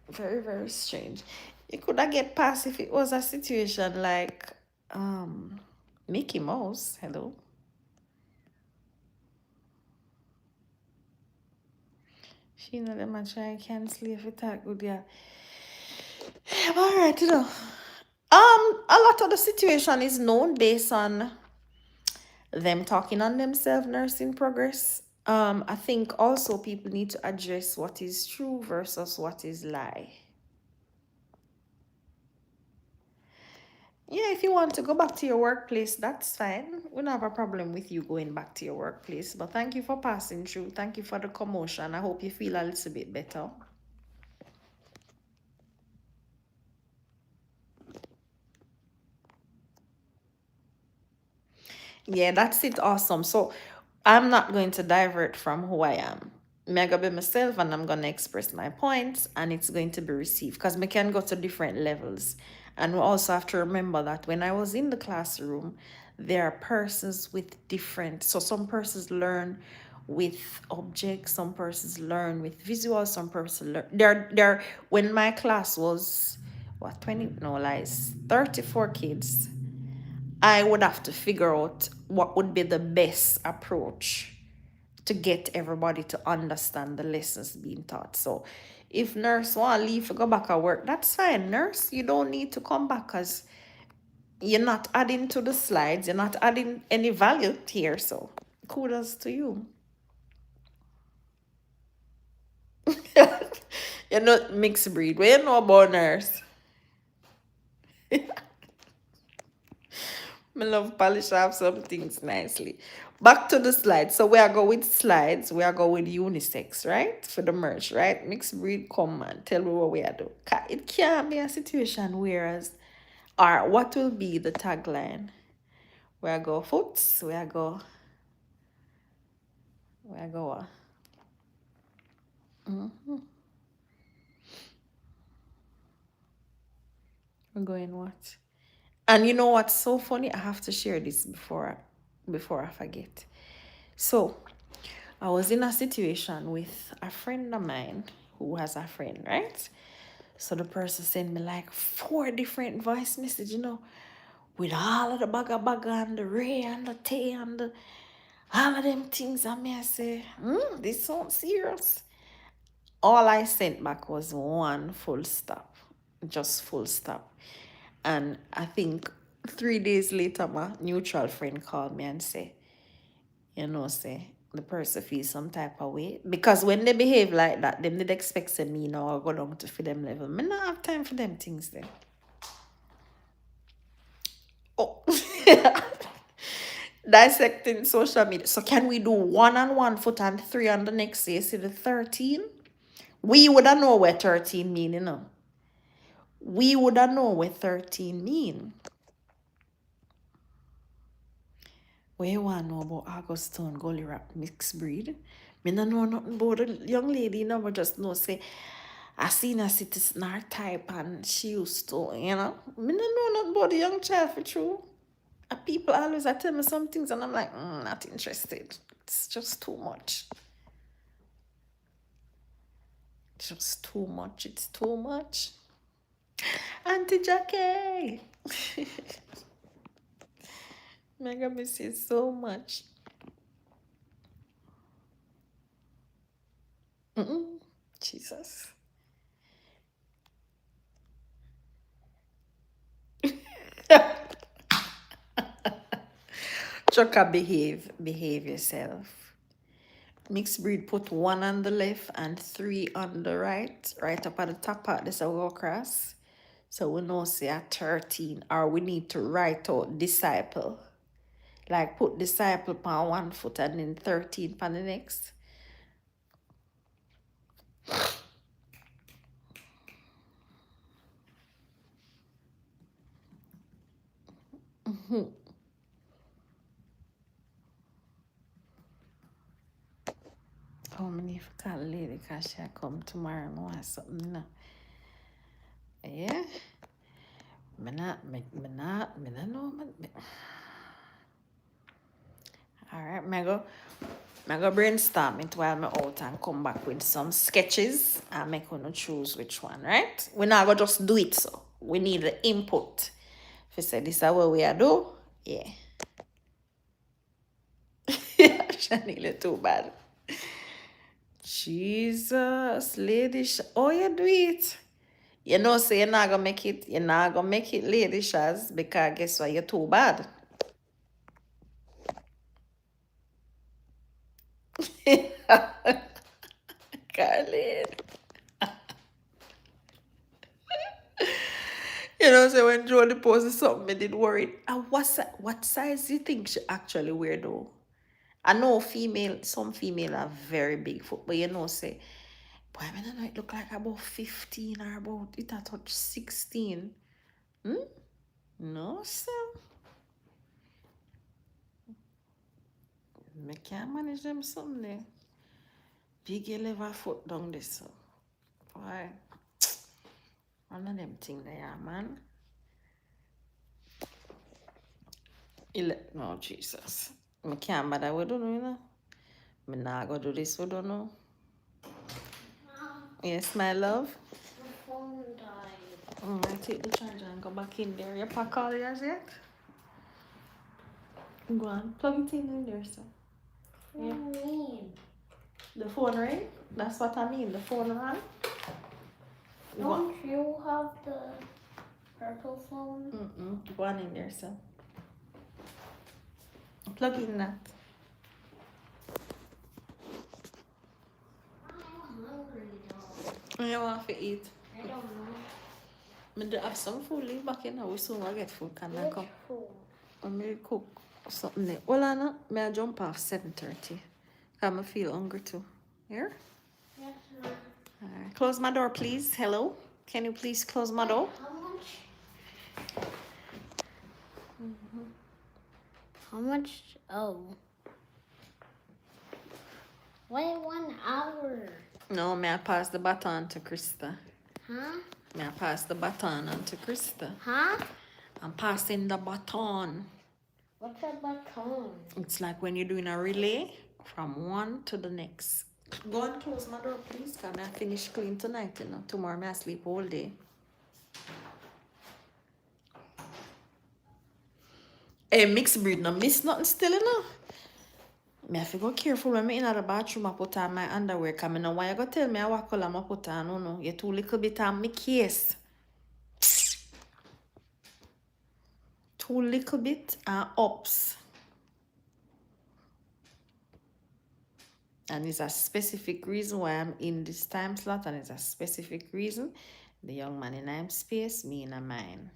Very, very strange. You could have get past if it was a situation like Mickey Mouse. Hello. She know them a try and cancel if it talk good, yeah. Alright, a lot of the situation is known based on them talking on themselves, nursing progress. I think also people need to address what is true versus what is lie. Yeah, if you want to go back to your workplace, that's fine. We don't have a problem with you going back to your workplace. But thank you for passing through. Thank you for the commotion. I hope you feel a little bit better. Yeah, that's it. Awesome. So I'm not going to divert from who I am. I'm gonna be myself and I'm gonna express my points and it's going to be received because we can go to different levels. And we also have to remember that when I was in the classroom, there are persons with different, so some persons learn with objects, some persons learn with visual, some persons learn. There, when my class was what 20, no lies, 34 kids, I would have to figure out what would be the best approach to get everybody to understand the lessons being taught. So if nurse want to leave to go back at work, that's fine. Nurse, you don't need to come back because you're not adding to the slides. You're not adding any value here. So kudos to you. You're not mixed breed. We know about nurse. I love polish off some things nicely. Back to the slides. So we are going with slides. We are going with unisex, right? For the merch, right? Mixed breed, come and tell me what we are doing. It can't be a situation whereas, or what will be the tagline? We are go foots. We are go. We are go. We're going what? And you know what's so funny? I have to share this before I forget. So I was in a situation with a friend of mine who has a friend, right? So the person sent me like 4 different voice messages, with all of the bagga and the ray and the tay and the all of them things. And me I say, this sounds serious. All I sent back was one full stop, just full stop. And I think 3 days later, my neutral friend called me and say, say the person feels some type of way. Because when they behave like that, them did expect say me now or go down to for them level. Me not have time for them things then. Oh. Dissecting social media. So can we do 1 on 1 foot and 3 on the next day? See the 13? We would have know what 13 mean, We would have know what 13 mean. What you want to know about Augustine Gully Rap mixed breed? Me no know nothing about the young lady, but just know say I seen her citizen her type and she used to, Me no know nothing about the young child for true. People always tell me some things and I'm like, not interested. It's just too much. Just too much. It's too much. Auntie Jackie. Mega miss you so much. Jesus. Chucka, behave yourself. Mixed breed, put 1 on the left and 3 on the right. Right up at the top part, this a go across. So we know say a 13, or we need to write out disciple. Like put disciple on 1 foot and then 13 on the next. Oh, I need to call the lady because she'll come tomorrow and want something, Yeah. Me not know. Alright, I go brainstorm it while I'm out and come back with some sketches and make you choose which one, right? We're not gonna just do it so. We need the input. If you say this is what we are do, yeah. Yeah, Shanila too bad. Jesus, lady. Oh, you do it. You know, so you're not gonna make it. You're not gonna make it, lady Shaz, because guess what? You're too bad. Carlin. You know, so when Jody posted something, I did worry. What size do you think she actually wear though? I know some female are very big foot, but you know, say, boy, I don't know, it look like about 15 or about it a touch 16. No, sir. I can't manage them someday. Big 11 foot down this. So. Why? One of them things there, man. No, Jesus. I can't bother with you know, you know. I'm not going to do this, we don't know. Yes, my love.
My phone died.
I take the charger and go back in there. You pack all yours yet? Go on, plug it in there, sir.
What do you mean?
The phone ring? That's what I mean. The phone rang.
Don't you have the purple phone?
Go on in there, sir. Plug in that.
I'm hungry though.
You want to eat?
I don't know.
I do have some food. Leave back in now. We soon will get food. Can I
Which
come?
food?
I'm going to cook something there. Well, Anna, may I jump off 7:30? I feel hungry too. Here?
Yes, ma'am.
Alright. Close my door, please. Hello? Can you please close my door?
How much? How much? Oh. Wait 1 hour.
No, may I pass the baton to Krista?
Huh?
May I pass the baton on to Krista?
Huh?
I'm passing the baton.
What's a baton?
It's like when you're doing a relay from one to the next. Go and close my door, please. Can I finish clean tonight, you know? Tomorrow I sleep all day. Hey, mixed breed, no miss nothing still, you know? I have to go careful when I'm in the bathroom. I put on my underwear. Because I know why you go tell me what color I put on. No. You're too little bit on my case. Too little bit and ups. And it's a specific reason why I'm in this time slot. And it's a specific reason. The young man in I'm space, me in a mine.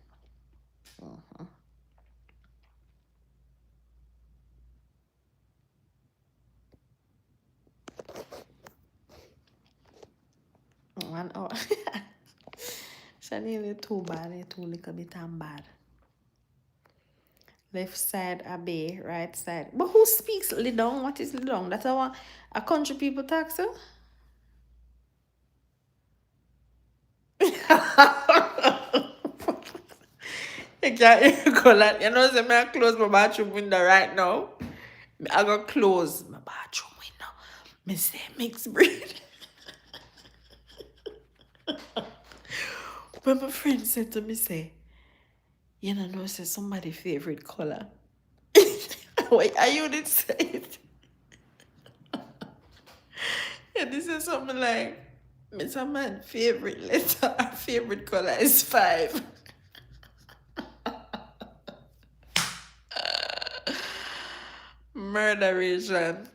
One hour. Chanel, too bad. Too little bit and bad. Left side obey, right side. But who speaks Lidong? What is Lidong? That's a country people talk to? You can't go like, you know, say I close my bathroom window right now. I go close my bathroom window. Me say mixed breed. When my friend said to me, say, you know, say somebody favorite color. Wait, are you did say it? And this is something like, Mr. Man favorite letter or favorite color is 5. Murderation.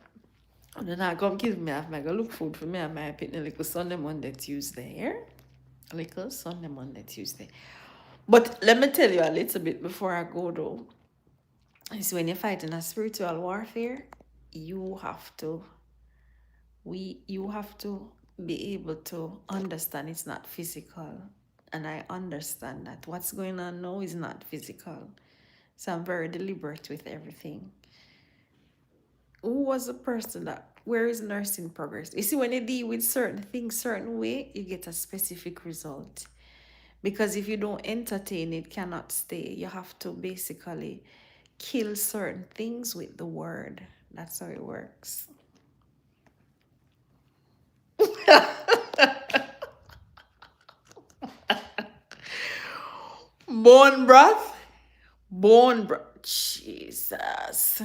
And then I come give me, I go look food for me and my picnic little Sunday, Monday, Tuesday here. Little Sunday, Monday, Tuesday. But let me tell you a little bit before I go though. Is when you're fighting a spiritual warfare, you have to be able to understand it's not physical. And I understand that what's going on now is not physical. So I'm very deliberate with everything. Who was the person that, where is nursing progress? You see, when you deal with certain things certain way, you get a specific result. Because if you don't entertain, it cannot stay. You have to basically kill certain things with the word. That's how it works. Bone broth. Bone broth. Jesus.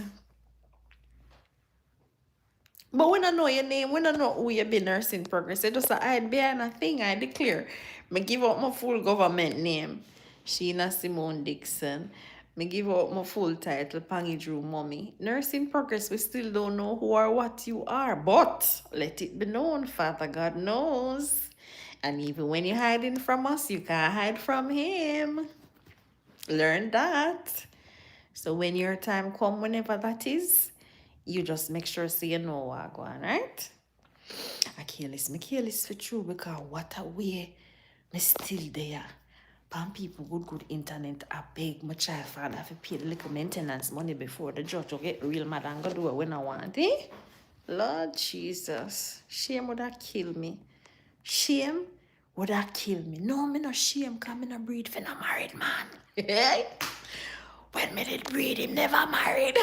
But when I know your name, when I know who you be nurse in progress, it just a hide behind a thing. I declare. Me give out my full government name. Sheena Simone Dixon. Me give out my full title, Pangy Drew Mommy. Nurse in progress, we still don't know who or what you are. But let it be known, Father God knows. And even when you're hiding from us, you can't hide from him. Learn that. So when your time come, whenever that is, you just make sure so you know what going, right? I care less for true because what a way me still there. Pan people good internet. I beg my child father to pay the little maintenance money before the judge will get real mad and go do it when I want, eh? Lord Jesus. Shame would that kill me. Shame would that kill me. No, me no shame because me no breed for no married man. When me did breed him never married.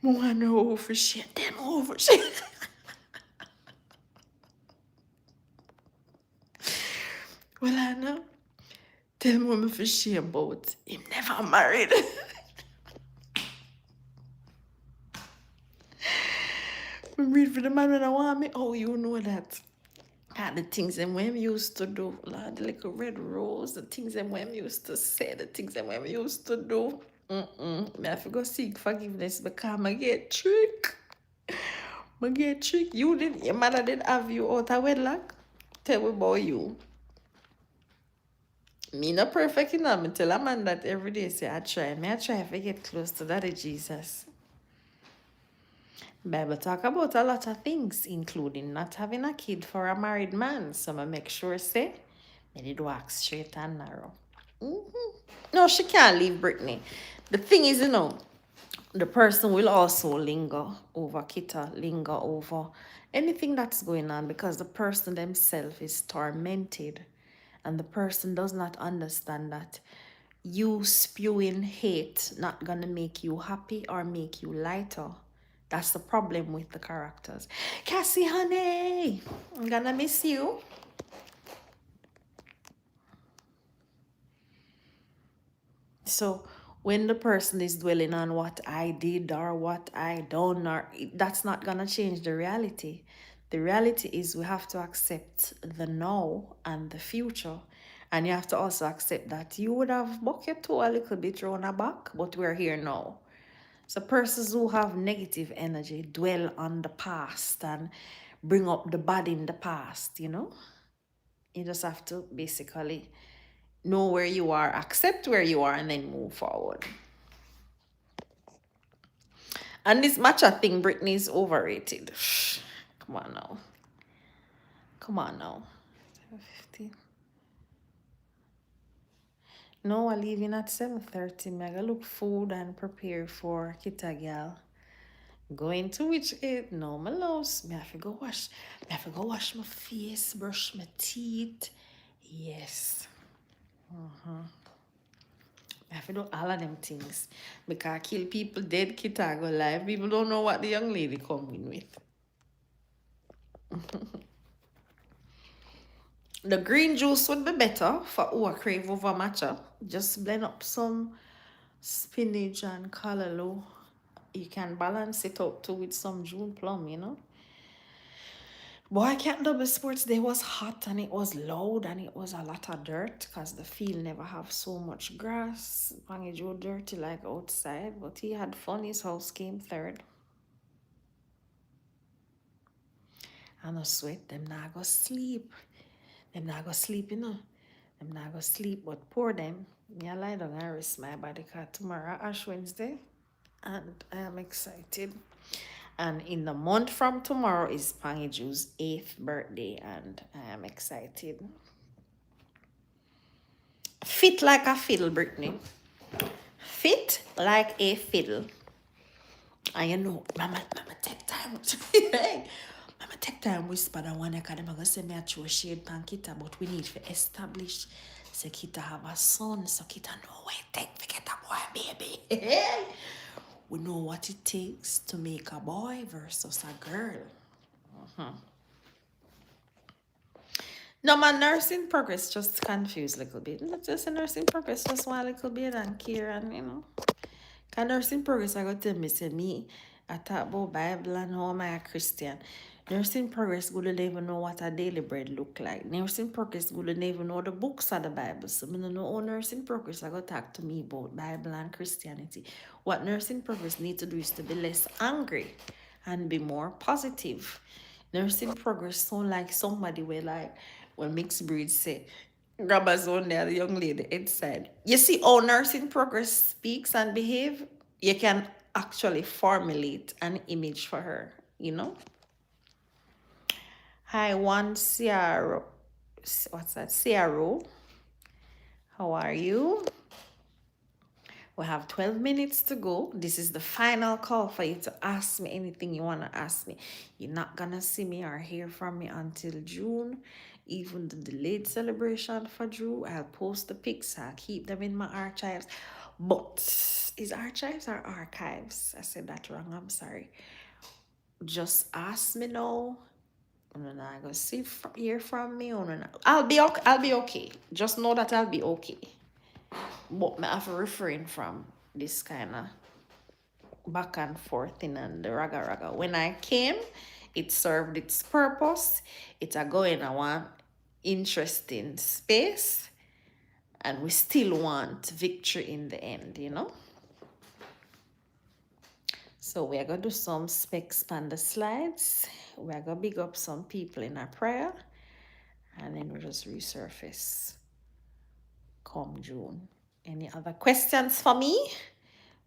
I want no over shit. Them over shit. Well, I know. Tell me what me for shame about. Him never married. Me read for the man when I want me. Oh, you know that. Ah, the things them when we used to do. Lord, the little red rose. The things them when we used to say. The things them when we used to do. Me have to go seek forgiveness because I get tricked. I get tricked. Your mother did have you out of wedlock. Tell me about you. Me not perfect enough. Me tell a man that every day say I try. Me I try to get close to Daddy Jesus. Bible talk about a lot of things, including not having a kid for a married man. So I make sure say, me did walk straight and narrow. No, she can't leave Brittany. The thing is, the person will also linger over Kita, linger over anything that's going on because the person themselves is tormented and the person does not understand that you spewing hate not gonna make you happy or make you lighter. That's the problem with the characters. Cassie, honey, I'm gonna miss you. So when the person is dwelling on what I did or what I done, that's not gonna change the reality. The reality is we have to accept the now and the future. And you have to also accept that you would have bucked your toe a little bit thrown a back, but we're here now. So persons who have negative energy dwell on the past and bring up the bad in the past, You just have to basically know where you are, accept where you are, and then move forward. And this matcha thing, Britney, is overrated. Come on now. Come on now. 7:15. No, I'm leaving at 7:30. I'm gonna look food and prepare for Kita Gal. Going to which it? No, my loves. I have to go wash. I have to go wash my face, brush my teeth. Yes. I have to do all of them things. Because I kill people dead, Kita go live. People don't know what the young lady coming with. The green juice would be better for who are crave over matcha. Just blend up some spinach and callaloo. You can balance it out too with some June plum, Boy, I can't double sports. Day was hot and it was loud and it was a lot of dirt because the field never have so much grass. Pangy Joe dirty like outside, but he had fun. His house came third. I no sweat. Them not go sleep. Them not go sleep, Them not go sleep, but poor them. Me I lie down and rest my body because tomorrow Ash Wednesday and I am excited. And in the month from tomorrow is Pangy Joe's 8th birthday and I am excited. Fit like a fiddle, Brittany. Fit like a fiddle. And Mama take time. Mama take time whisper that one because I'm going to say me a true shade pankita, but we need to establish Say Kita have a son, so Kita know what it takes to get a boy, baby. We know what it takes to make a boy versus a girl. No, my nursing progress just confused a little bit. Not just a nursing progress, just one little bit and care and Cause nursing progress I got tell me say me I talk about Bible and how am I a Christian. Nursing progress good to even know what a daily bread look like. Nursing progress good to even know the books of the Bible. So I don't know how nursing progress I got talk to me about Bible and Christianity. What nursing progress need to do is to be less angry and be more positive. Nursing progress sound like somebody where like when mixed breed say grab a zone there, the young lady inside. You see how nursing progress speaks and behave? You can actually formulate an image for her, Hi, one CRO. What's that? CRO. How are you? We have 12 minutes to go. This is the final call for you to ask me anything you want to ask me. You're not going to see me or hear from me until June. Even the delayed celebration for Drew, I'll post the pics. I'll keep them in my archives. But is archives or archives? I said that wrong. I'm sorry. Just ask me now. I'm not gonna hear from me. I'll be okay. I'll be okay. Just know that I'll be okay. But I have to refrain from this kind of back and forth in and the raga raga. When I came, it served its purpose. It's a going a one interesting space, and we still want victory in the end. So we're gonna do some specs on the slides. We're gonna big up some people in our prayer, and then we'll just resurface come June. Any other questions for me?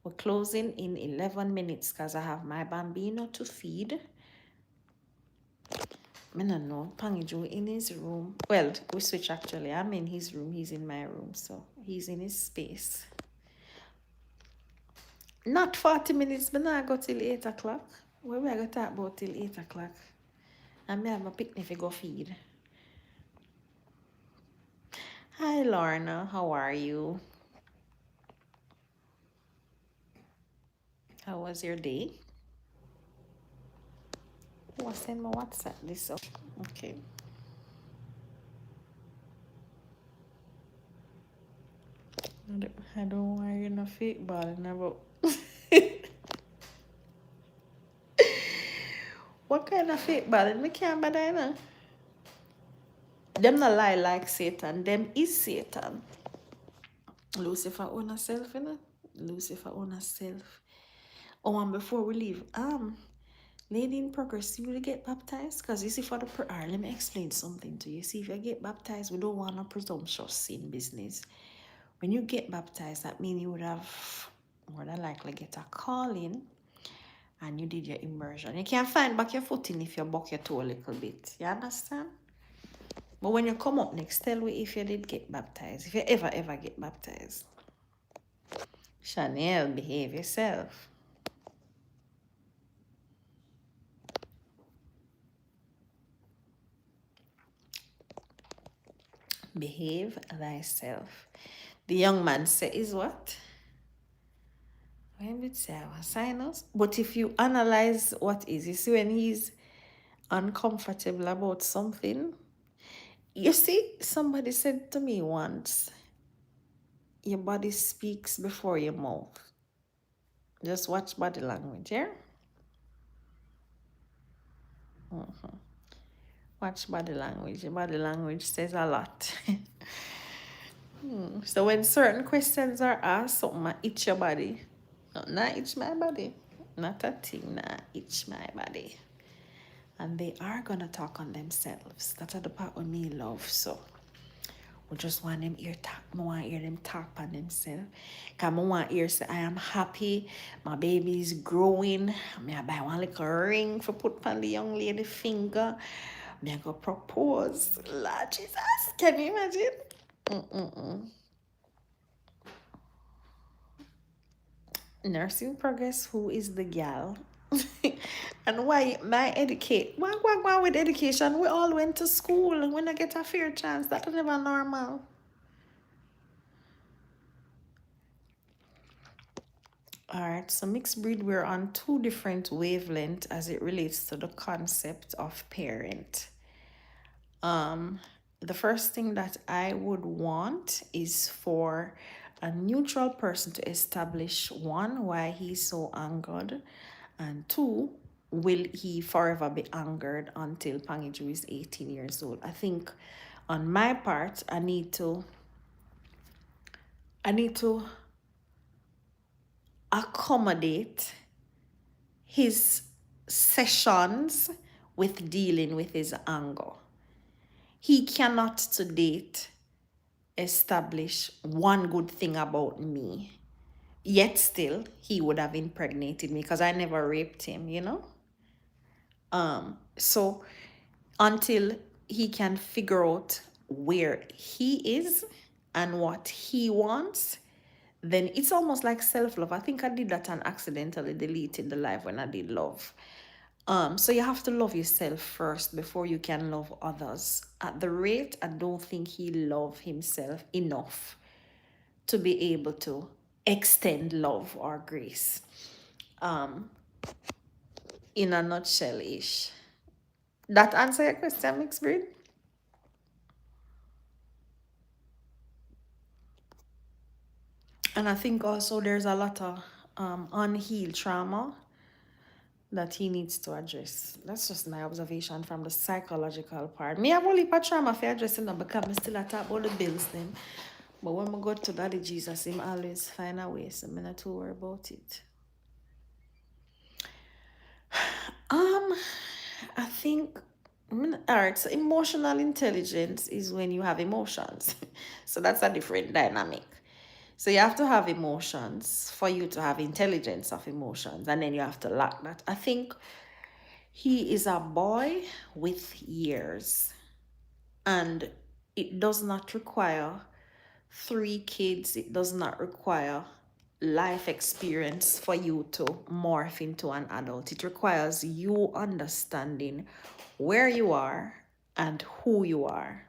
We're closing in 11 minutes because I have my bambino to feed. I don't know. Pangju in his room. Well, we switch actually. I'm in his room. He's in my room. So he's in his space. Not 40 minutes, but now I go till 8 o'clock. Where we are going to talk about till 8 o'clock? And me have my picnic to go feed. Hi, Lorna. How are you? How was your day? Oh, I send my WhatsApp this up. Okay. I don't want you no fake ball about. What kind of fake ball? Me can't buy that. Them not lie like Satan. Them is Satan. Lucifer own herself, Lucifer own herself. Oh, and before we leave, lady in progress, you will get baptized? Because you see, for the let me explain something to you. See, if you get baptized, we don't want a presumptuous sin business. When you get baptized, that means you would have more than likely get a calling and you did your immersion. You can't find back your footing if you buck your toe a little bit. You understand? But when you come up next, tell me if you did get baptized. If you ever get baptized. Chanel, behave yourself. Behave thyself. The young man said, is what? When did say I was sinus? But if you analyze what is, you see when he's uncomfortable about something, you see, somebody said to me once, your body speaks before your mouth. Just watch body language, yeah? Watch body language. Your body language says a lot. So when certain questions are asked, something itch your body. No, not itch my body. Not a thing, not itch my body. And they are gonna talk on themselves. That's the part of me love. So we just want them ear talk. I want to hear them talk on themselves. Because I want to hear say, I am happy. My baby is growing. I buy one little ring for put on the young lady finger. I go propose. Lord Jesus. Can you imagine? Nursing progress, who is the gal? And why why with education? We all went to school. When I get a fair chance, that's never normal. All right, so mixed breed, we're on two different wavelengths as it relates to the concept of parent. The first thing that I would want is for a neutral person to establish one, why he's so angered, and two, will he forever be angered until Pangiju is 18 years old. I think on my part, I need to accommodate his sessions with dealing with his anger. He cannot to date establish one good thing about me. Yet still, he would have impregnated me because I never raped him, you know? So until he can figure out where he is and what he wants, then it's almost like self-love. I think I did that and accidentally deleted the live when I did love. So you have to love yourself first before you can love others. At the rate, I don't think he loved himself enough to be able to extend love or grace. In a nutshell ish. That answer your question, mixed breed? And I think also there's a lot of unhealed trauma that he needs to address. That's just my observation from the psychological part. Me have only part trauma for addressing them because I still talk about the bills then. But when I go to Daddy Jesus, him always find a way, so I'm not too worried about it. I think, all right, so emotional intelligence is when you have emotions. So that's a different dynamic. So you have to have emotions for you to have intelligence of emotions, and then you have to lack that. I think he is a boy with years, and it does not require 3 kids, it does not require life experience for you to morph into an adult. It requires you understanding where you are and who you are.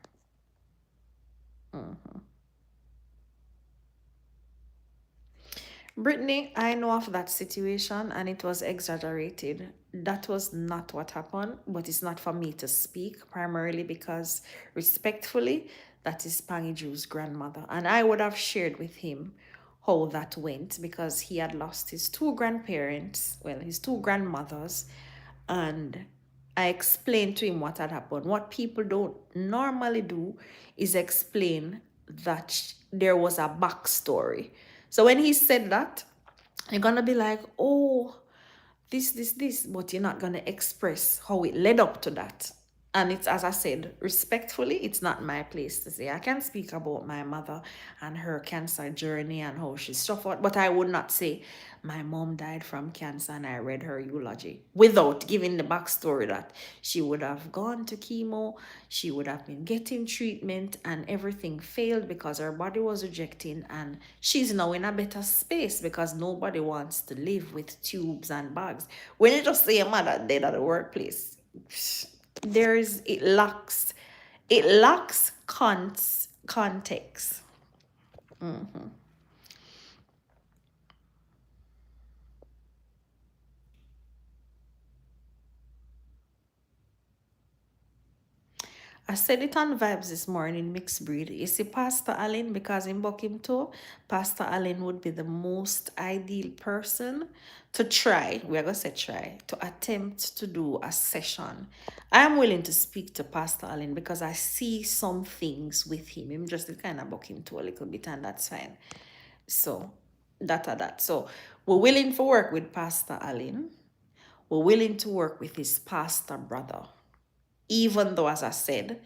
Brittany, I know of that situation and it was exaggerated. That was not what happened, but it's not for me to speak, primarily because, respectfully, that is Pangiju's grandmother. And I would have shared with him how that went because he had lost his 2 grandparents, well, his 2 grandmothers, and I explained to him what had happened. What people don't normally do is explain that there was a backstory. So when he said that, you're gonna be like, oh, this, but you're not gonna express how it led up to that. And it's, as I said, respectfully, it's not my place to say. I can speak about my mother and her cancer journey and how she suffered, but I would not say my mom died from cancer and I read her eulogy without giving the backstory that she would have gone to chemo, she would have been getting treatment, and everything failed because her body was rejecting, and she's now in a better space because nobody wants to live with tubes and bags. When you just say a mother dead at the workplace, it lacks context. I said it on Vibes this morning, mixed breed. You see, Pastor Allen, because in Bucking too, Pastor Allen would be the most ideal person to try, we're going to say try, to attempt to do a session. I am willing to speak to Pastor Allen because I see some things with him. I'm just kind of Bucking too a little bit, and that's fine. So, that. So, we're willing to work with Pastor Allen. We're willing to work with his pastor brother, even though, as I said,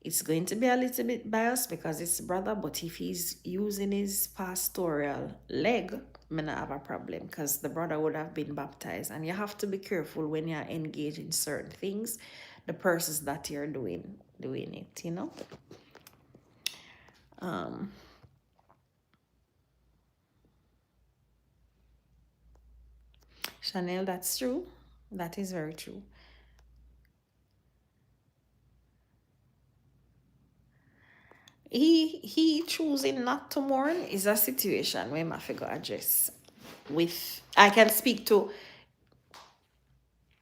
it's going to be a little bit biased because it's brother, but if he's using his pastoral leg, I'm gonna have a problem because the brother would have been baptized. And you have to be careful when you're engaged in certain things, the persons that you're doing it, you know. Chanel, that's true. That is very true. He choosing not to mourn is a situation where I figure address. I can speak to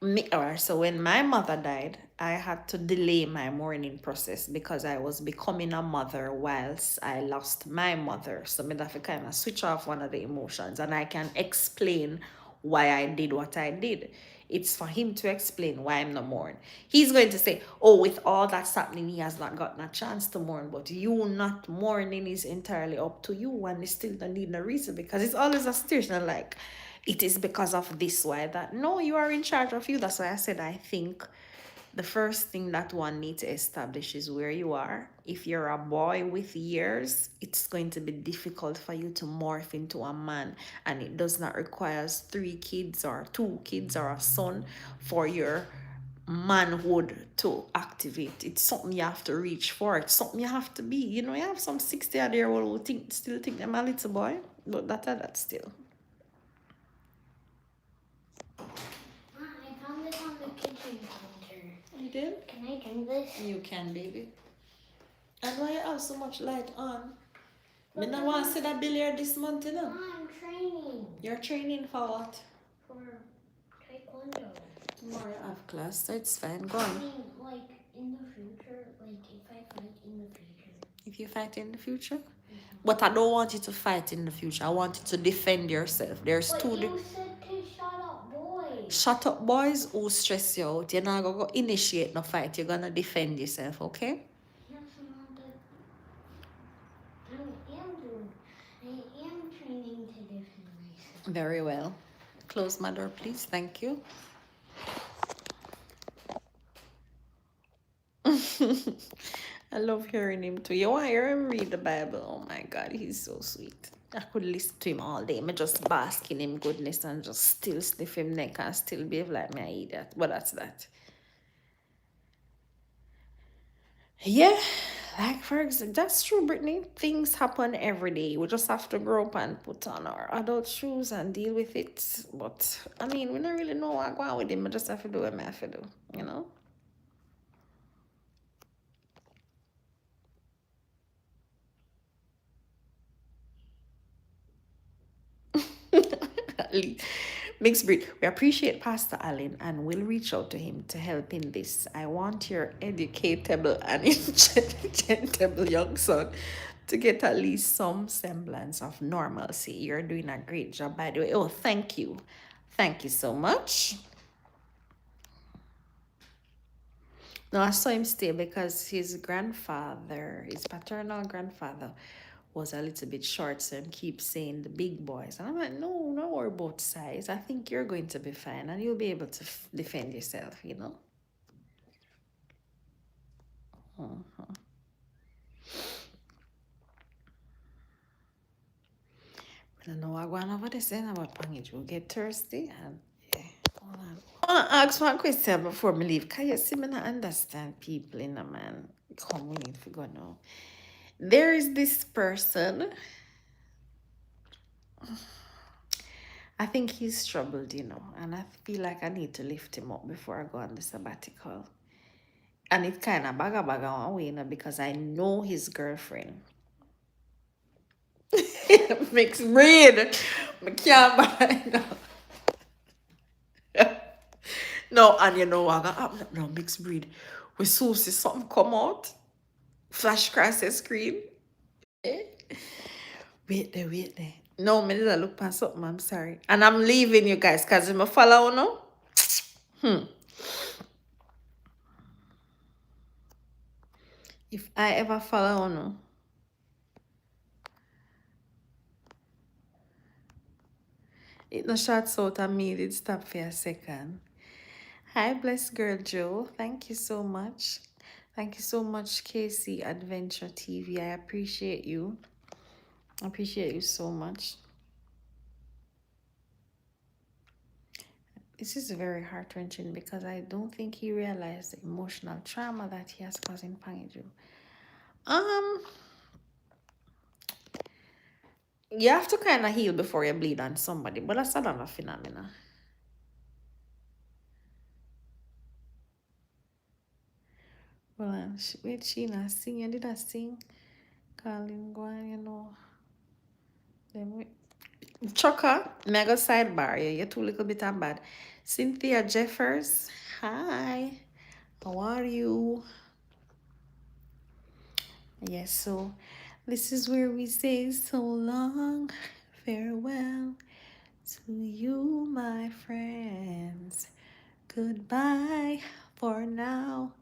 me. Or so when my mother died, I had to delay my mourning process because I was becoming a mother whilst I lost my mother. So I have to kind of switch off one of the emotions, and I can explain why I did what I did. It's for him to explain why I'm not mourn. He's going to say, oh, with all that's happening, he has not gotten a chance to mourn. But you not mourning is entirely up to you, and they still don't need no reason, because it's always a situation like, it is because of this, why that. No, you are in charge of you. That's why I said I think the first thing that one needs to establish is where you are. If you're a boy with years, it's going to be difficult for you to morph into a man, and it does not require 3 kids or 2 kids or a son for your manhood to activate. It's something you have to reach for. It's something you have to be. You know, you have some 60-year-old who still think them a little boy, but that still.
I found this on the kitchen counter.
You did?
Can I drink this?
You can, baby. And why you have so much light on? I don't want to see that billiard this month, you know.
I'm training.
You're training for what?
For taekwondo.
Tomorrow you have class, so it's fine. Go
I
on.
mean, like, in the future, like, if I fight in the future.
If you fight in the future? But I don't want you to fight in the future. I want you to defend yourself. There's
But
two.
you said to shut up, boys.
Shut up, boys who stress you out. You're not going to go initiate no fight. You're going to defend yourself, okay?
Yes, Mom, I am training to defend myself.
Very well. Close my door, please. Thank you. I love hearing him too. You want to hear him read the Bible? Oh my God, he's so sweet. I could listen to him all day. Me just bask in him goodness and just still sniff him neck and still behave like me an idiot. But that's that. Yeah, like for example, that's true, Brittany. Things happen every day. We just have to grow up and put on our adult shoes and deal with it. But I mean, we don't really know what going on with him. I just have to do what I have to do, you know? Mixed breed. We appreciate Pastor Allen and we'll reach out to him to help in this. I want your educatable and intelligentable young son to get at least some semblance of normalcy. You're doing a great job, by the way. Oh, thank you. Thank you so much. No, I saw him stay because his grandfather, his paternal grandfather, was a little bit short, so him keep saying the big boys. And I'm like, no, no worry about size. I think you're going to be fine and you'll be able to defend yourself, you know? I don't know what going on over there saying about Pangage. We'll get thirsty and yeah. Hold on. I want to ask one question before me leave. Can you see me not understand people in a man? Come, we need to go now. There is this person. I think he's troubled, you know, and I feel like I need to lift him up before I go on the sabbatical. And it kind of baga one way, you know, because I know his girlfriend. Mixed breed. I can't buy no. No, and you know what happened? No, mixed breed. We saw see something come out. Flash across the screen. Wait there. No, me did I look past something, I'm sorry. And I'm leaving you guys because I'm a follow now. If I ever follow no. It no shots out of me, it stop for a second. Hi, blessed girl Joe. Thank you so much. Thank you so much, Casey Adventure TV. I appreciate you. I appreciate you so much. This is very heart-wrenching because I don't think he realized the emotional trauma that he has caused in Pangiju. You have to kind of heal before you bleed on somebody, but that's another phenomenon. Well, wait, Sheena, sing. You did I sing? Calling, go on, you know. Then wait. Chocker, mega sidebar. Yeah, you're too little bit and bad. Cynthia Jeffers, hi. How are you? Yes, so this is where we say so long, farewell to you, my friends. Goodbye for now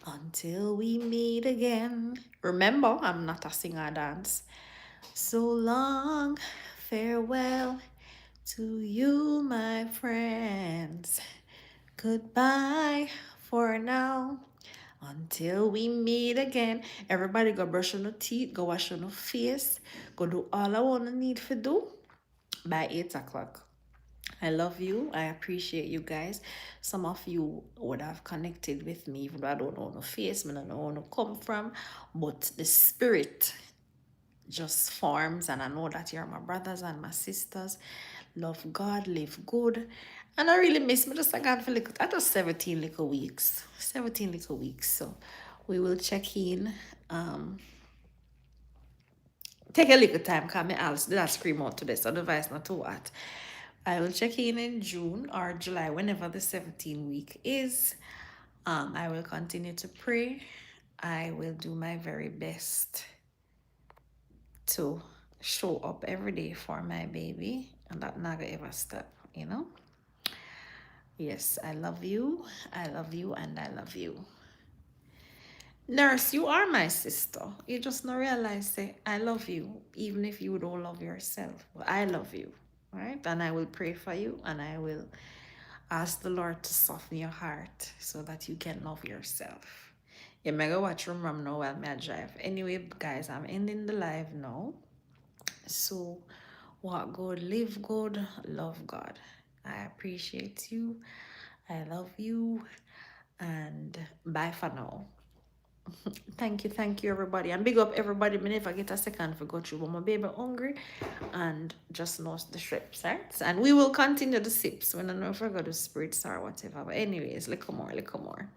until we meet again. Remember, I'm not a singer dance. So long, farewell to you, my friends. Goodbye for now until we meet again. Everybody go brush on your teeth, go wash on your face, go do all I wanna need to do by 8 o'clock. I love you. I appreciate you guys. Some of you would have connected with me, even though I don't know no face, I don't know where to come from. But the spirit just forms, and I know that you're my brothers and my sisters. Love God, live good. And I really miss me just like God for little, I just 17 little weeks. 17 little weeks. So we will check in. Take a little time, cause me Alice did I scream out today, so the device not too hot. I will check in June or July, whenever the 17 week is. I will continue to pray. I will do my very best to show up every day for my baby, and that never ever stop, you know. Yes, I love you, and I love you. Nurse, you are my sister. You just not realize, say, I love you, even if you don't love yourself. But I love you, right? And I will pray for you, and I will ask the Lord to soften your heart so that you can love yourself. You may go watch room now while I drive. Anyway, guys, I'm ending the live now. So, walk good, live good, love God. I appreciate you. I love you. And bye for now. Thank you, everybody. And big up everybody. Me never get a second for go through, but my baby hungry and just knows the strips, right? And we will continue the sips when I know if I go to spirits or whatever. But anyways, little more, little more.